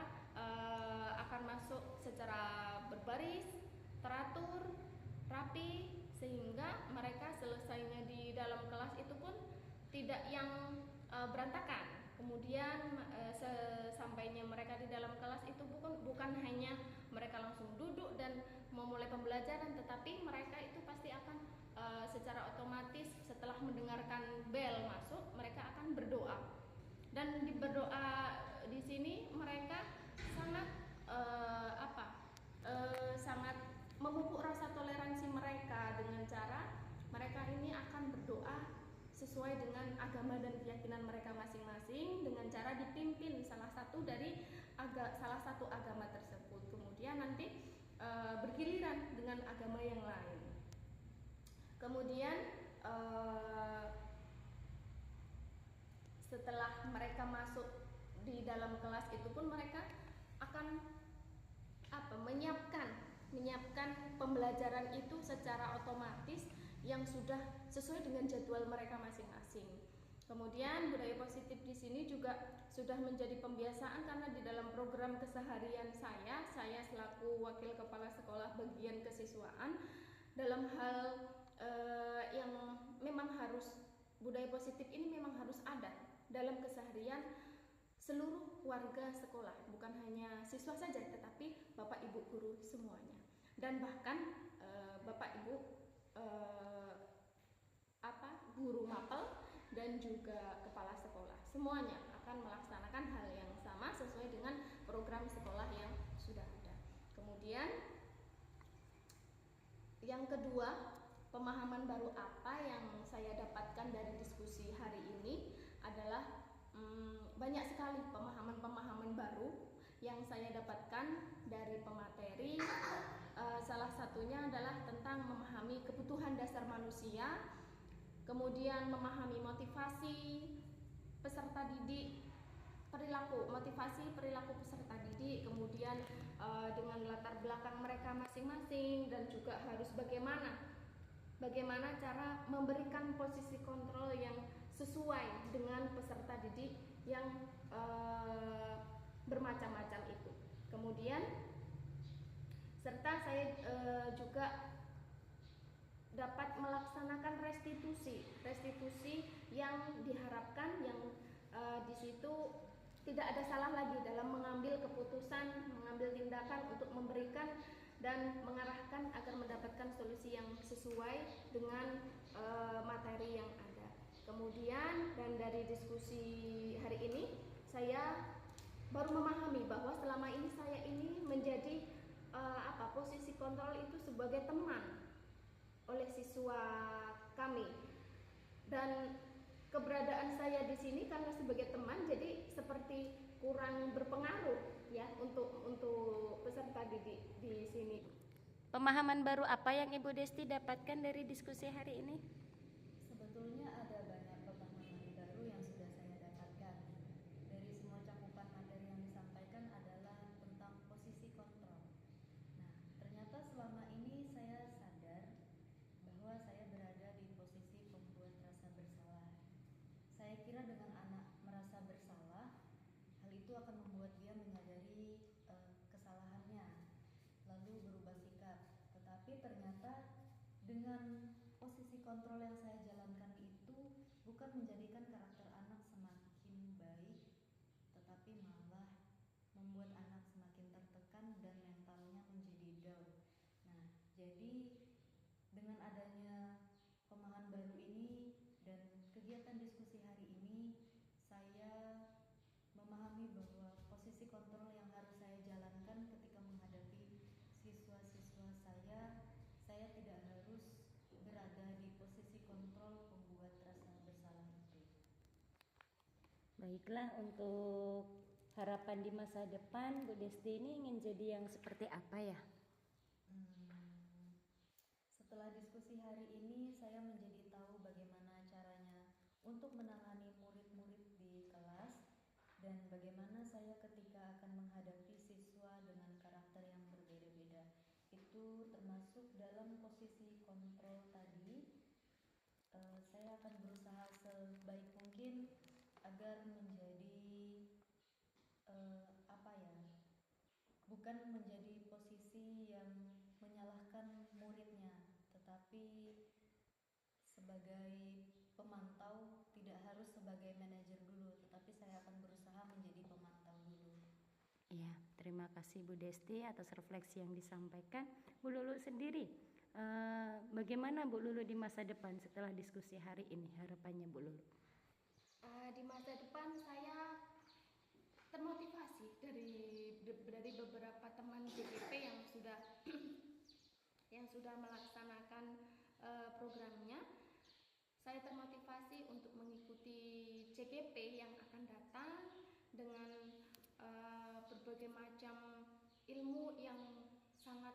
akan masuk secara berbaris, teratur, rapi, sehingga mereka selesainya di dalam kelas itu pun tidak yang berantakan. Kemudian sesampainya mereka di dalam kelas itu bukan hanya mereka langsung duduk dan memulai pembelajaran, tetapi mereka itu pasti akan secara otomatis setelah mendengarkan bel masuk mereka akan berdoa. Dan di berdoa di sini mereka sangat sangat memupuk rasa toleransi mereka dengan cara mereka ini akan berdoa sesuai dengan agama dan keyakinan mereka masing-masing dengan cara dipimpin salah satu agama tersebut. Kemudian nanti bergiliran dengan agama yang lain. Kemudian setelah mereka masuk di dalam kelas itu pun mereka akan menyiapkan pembelajaran itu secara otomatis yang sudah sesuai dengan jadwal mereka masing-masing. Kemudian budaya positif di sini juga sudah menjadi pembiasaan karena di dalam program keseharian saya selaku wakil kepala sekolah bagian kesiswaan dalam hal yang memang harus budaya positif ini memang harus ada dalam keseharian seluruh warga sekolah, bukan hanya siswa saja tetapi bapak ibu guru semuanya. Dan bahkan bapak ibu guru mapel dan juga kepala sekolah semuanya akan melaksanakan hal yang sama sesuai dengan program sekolah yang sudah ada. Kemudian yang kedua, pemahaman baru apa yang saya dapatkan dari diskusi hari ini adalah banyak sekali pemahaman-pemahaman baru yang saya dapatkan dari pemateri. Salah satunya adalah tentang memahami kebutuhan dasar manusia, kemudian memahami motivasi peserta didik, motivasi perilaku peserta didik, kemudian dengan latar belakang mereka masing-masing, dan juga harus bagaimana cara memberikan posisi kontrol yang sesuai dengan peserta didik yang bermacam-macam itu. Kemudian serta saya juga dapat melaksanakan restitusi yang diharapkan yang di situ tidak ada salah lagi dalam mengambil keputusan, mengambil tindakan untuk memberikan dan mengarahkan agar mendapatkan solusi yang sesuai dengan materi yang ada. Kemudian dan dari diskusi hari ini saya baru memahami bahwa selama ini saya ini menjadi posisi kontrol itu sebagai teman oleh siswa kami, dan keberadaan saya di sini karena sebagai teman jadi seperti kurang berpengaruh ya untuk peserta didik di sini. Pemahaman baru apa yang Ibu Desti dapatkan dari diskusi hari ini? Sebetulnya ada banyak pemahaman baru yang sudah saya dapatkan. Dari semua cakupan materi yang disampaikan adalah tentang posisi kontrol. Nah, ternyata selama ini saya sadar bahwa saya berada di posisi pembuat rasa bersalah. Saya kira dengan anak merasa bersalah, hal itu akan membuat dia menyadari kesalahannya, lalu berubah sikap. Tetapi ternyata dengan posisi kontrol yang saya jalankan itu bukan menjadikan karakter anak semakin baik, tetapi malah membuat anak semakin tertekan dan mentalnya menjadi down. Nah, jadi dengan adanya pemahaman baru ini dan kegiatan diskusi hari ini, saya memahami bahwa posisi kontrol yang harus saya jalankan ketika menghadapi siswa-siswa saya tidak harus berada di posisi kontrol pembuat rasa bersalah itu. Baiklah, untuk harapan di masa depan Bu Desti ini ingin jadi yang seperti apa ya? Setelah diskusi hari ini, saya menjadi tahu bagaimana caranya untuk menangani murid-murid di kelas dan bagaimana saya ketika akan menghadapi siswa dengan karakter yang berbeda-beda. Itu termasuk dalam posisi kontrol tadi. Saya akan berusaha sebaik mungkin agar menjadi bukan menjadi posisi yang menyalahkan muridnya, tetapi sebagai pemantau, tidak harus sebagai manajer dulu, tetapi saya akan berusaha menjadi pemantau dulu. Iya, terima kasih Bu Desti atas refleksi yang disampaikan. Bu Lulu sendiri, bagaimana Bu Lulu di masa depan setelah diskusi hari ini? Harapannya Bu Lulu? Di masa depan saya termotivasi dari beberapa teman JPP yang sudah melaksanakan programnya. Saya termotivasi untuk mengikuti CGP yang akan datang dengan berbagai macam ilmu yang sangat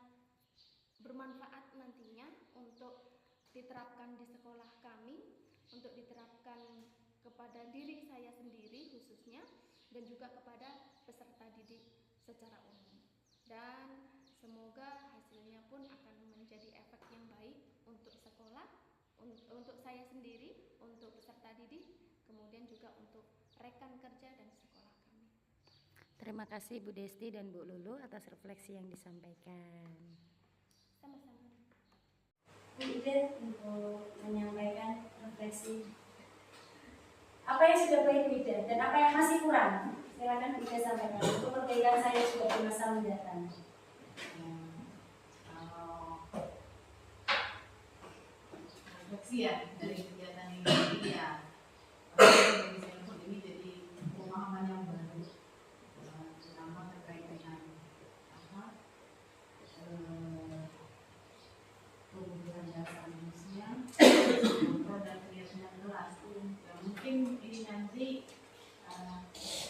bermanfaat nantinya untuk diterapkan di sekolah kami, untuk diterapkan kepada diri saya sendiri khususnya, dan juga kepada peserta didik secara umum. Dan semoga hasilnya pun akan menjadi efek yang baik untuk sekolah, untuk saya sendiri, untuk peserta didik, kemudian juga untuk rekan kerja dan sekolah kami. Terima kasih Bu Desti dan Bu Lulu atas refleksi yang disampaikan. Sama-sama. Bu Ida untuk menyampaikan refleksi. Apa yang sudah baik Bu Ida dan apa yang masih kurang? Silakan Bu Ida sampaikan untuk perbaikan saya juga di masa mendatang. Refleksi ya dari kegiatan ini ya, bagi saya pun ini jadi pemahaman yang baru, terutama terkait dengan kebutuhan dasar manusia, kontrol dan kegiatan kelas. Ya, mungkin ini nanti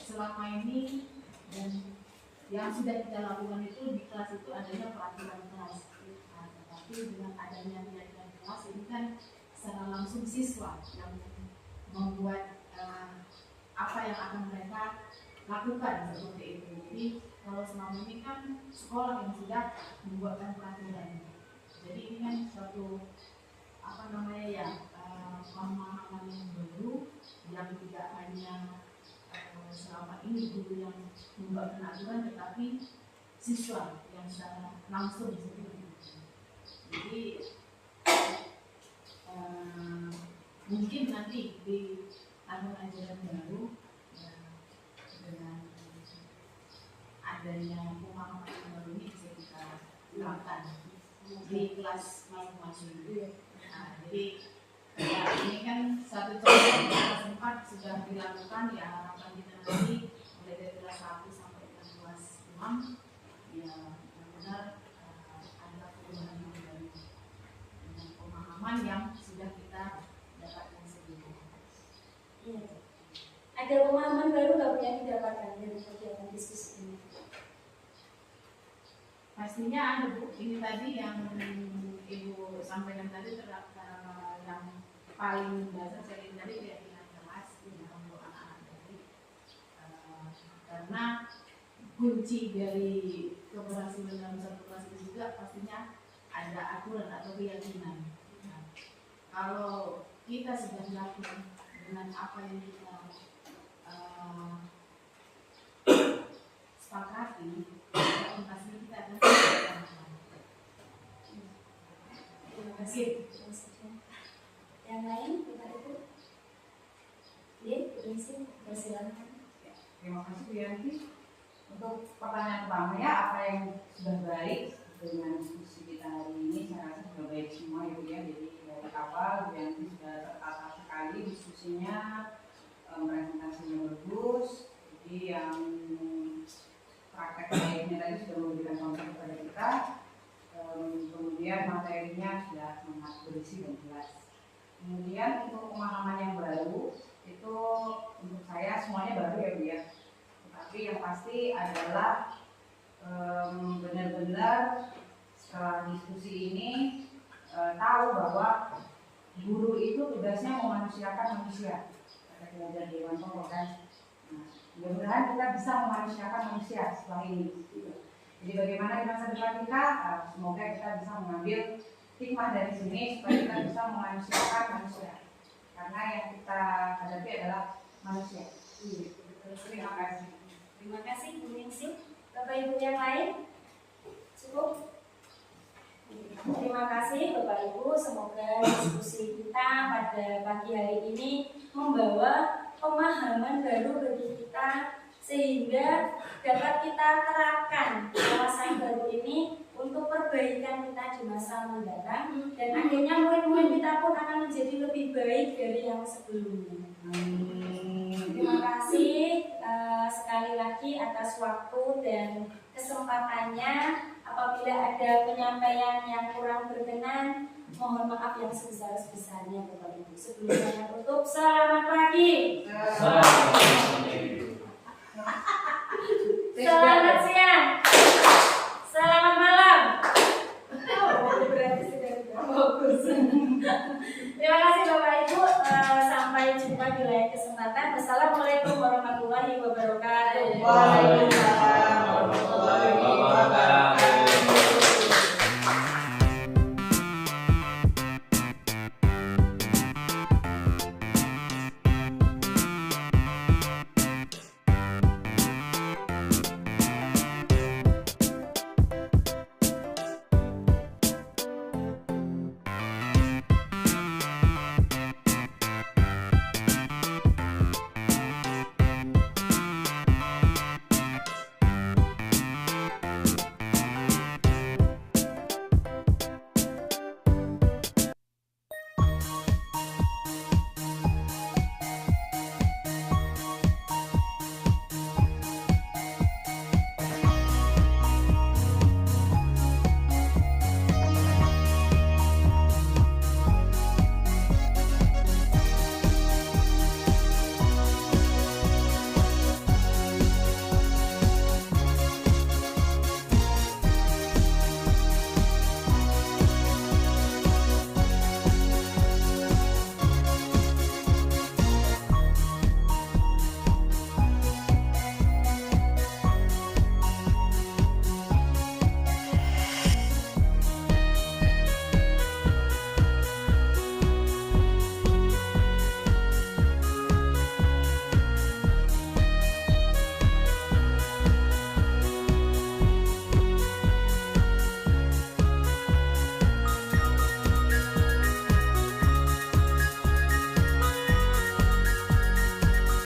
selama ini dan yang sudah kita lakukan itu di kelas itu adanya peraturan kelas, tetapi dengan adanya peraturan kelas ini kan secara langsung siswa yang membuat apa yang akan mereka lakukan seperti itu. Jadi kalau selama ini kan sekolah yang sudah membuatkan peraturan. Jadi ini kan suatu pemahaman yang baru yang tidak hanya selama ini guru yang membuat aturan, tetapi siswa yang secara langsung seperti itu. Jadi mungkin nanti di tahun ajaran baru ya, dengan adanya pemahaman yang baru ini bisa kita terapkan di kelas masing-masing. Nah, jadi ya, ini kan satu contoh kelas 4 sudah dilakukan, ya harapan kita nanti mulai dari kelas 1 sampai kelas 6 ya benar-benar ada perubahan yang baru dengan pemahaman yang sudah kita dapatkan sebelumnya. Iya. Ada pemahaman baru nggak Bu yang didapatkan dari kegiatan diskusi ini? Pastinya ada Bu. Ini tadi yang Ibu sampaikan tadi yang paling dasar saya dari keyakinan keras di dalam anak-anak tadi. Karena kunci dari keberhasilan dalam satu kelas itu juga pastinya ada aturan atau keyakinan. Nah, kalau kita sudah yakin dengan apa yang kita sepakati, pasti kita akan sama-sama. Terima kasih. Yang lain, Bapak Ibu? Iya, permisi, persilakan. Terima kasih Bu Yanti. Untuk pertanyaan pertamanya, apa yang sudah baik dengan diskusi kita hari ini? Saya rasa sudah baik semua ya Bu ya. Jadi dari awal Bu Yanti sudah tertata sekali diskusinya, presentasinya bagus. Jadi yang praktek baiknya tadi sudah memberikan contoh kepada kita. Kemudian materinya sudah sangat berisi dan jelas. Kemudian untuk pemahaman yang baru itu untuk saya semuanya baru ya Bu ya. Tapi yang pasti adalah benar-benar setelah diskusi ini tahu bahwa guru itu tugasnya memanusiakan manusia. Kata belajar Dewan Pokok kan. Nah, mudah-mudahan kita bisa memanusiakan manusia setelah ini. Jadi bagaimana di masa depan kita, semoga kita bisa mengambil hikmah dari sini supaya kita bisa memanusiakan manusia. Karena yang kita hadapi adalah manusia. Terima kasih. Terima kasih Bu Ningsih. Bapak Ibu yang lain? Cukup? Terima kasih Bapak Ibu. Semoga diskusi kita pada pagi hari ini membawa pemahaman baru bagi kita sehingga dapat kita terapkan wawasan baru ini untuk perbaikan kita di masa mendatang dan akhirnya murid-murid kita pun akan menjadi lebih baik dari yang sebelumnya. Terima kasih sekali lagi atas waktu dan kesempatannya. Apabila ada penyampaian yang kurang berkenan, mohon maaf yang sebesar-besarnya Bapak Ibu. Sebelum saya tutup, selamat pagi. Selamat siang. Selamat malam. Berarti sudah bagus. Terima kasih Bapak Ibu. Sampai jumpa di lain kesempatan. Wassalamualaikum warahmatullahi wabarakatuh. Waalaikumsalam warahmatullahi wabarakatuh.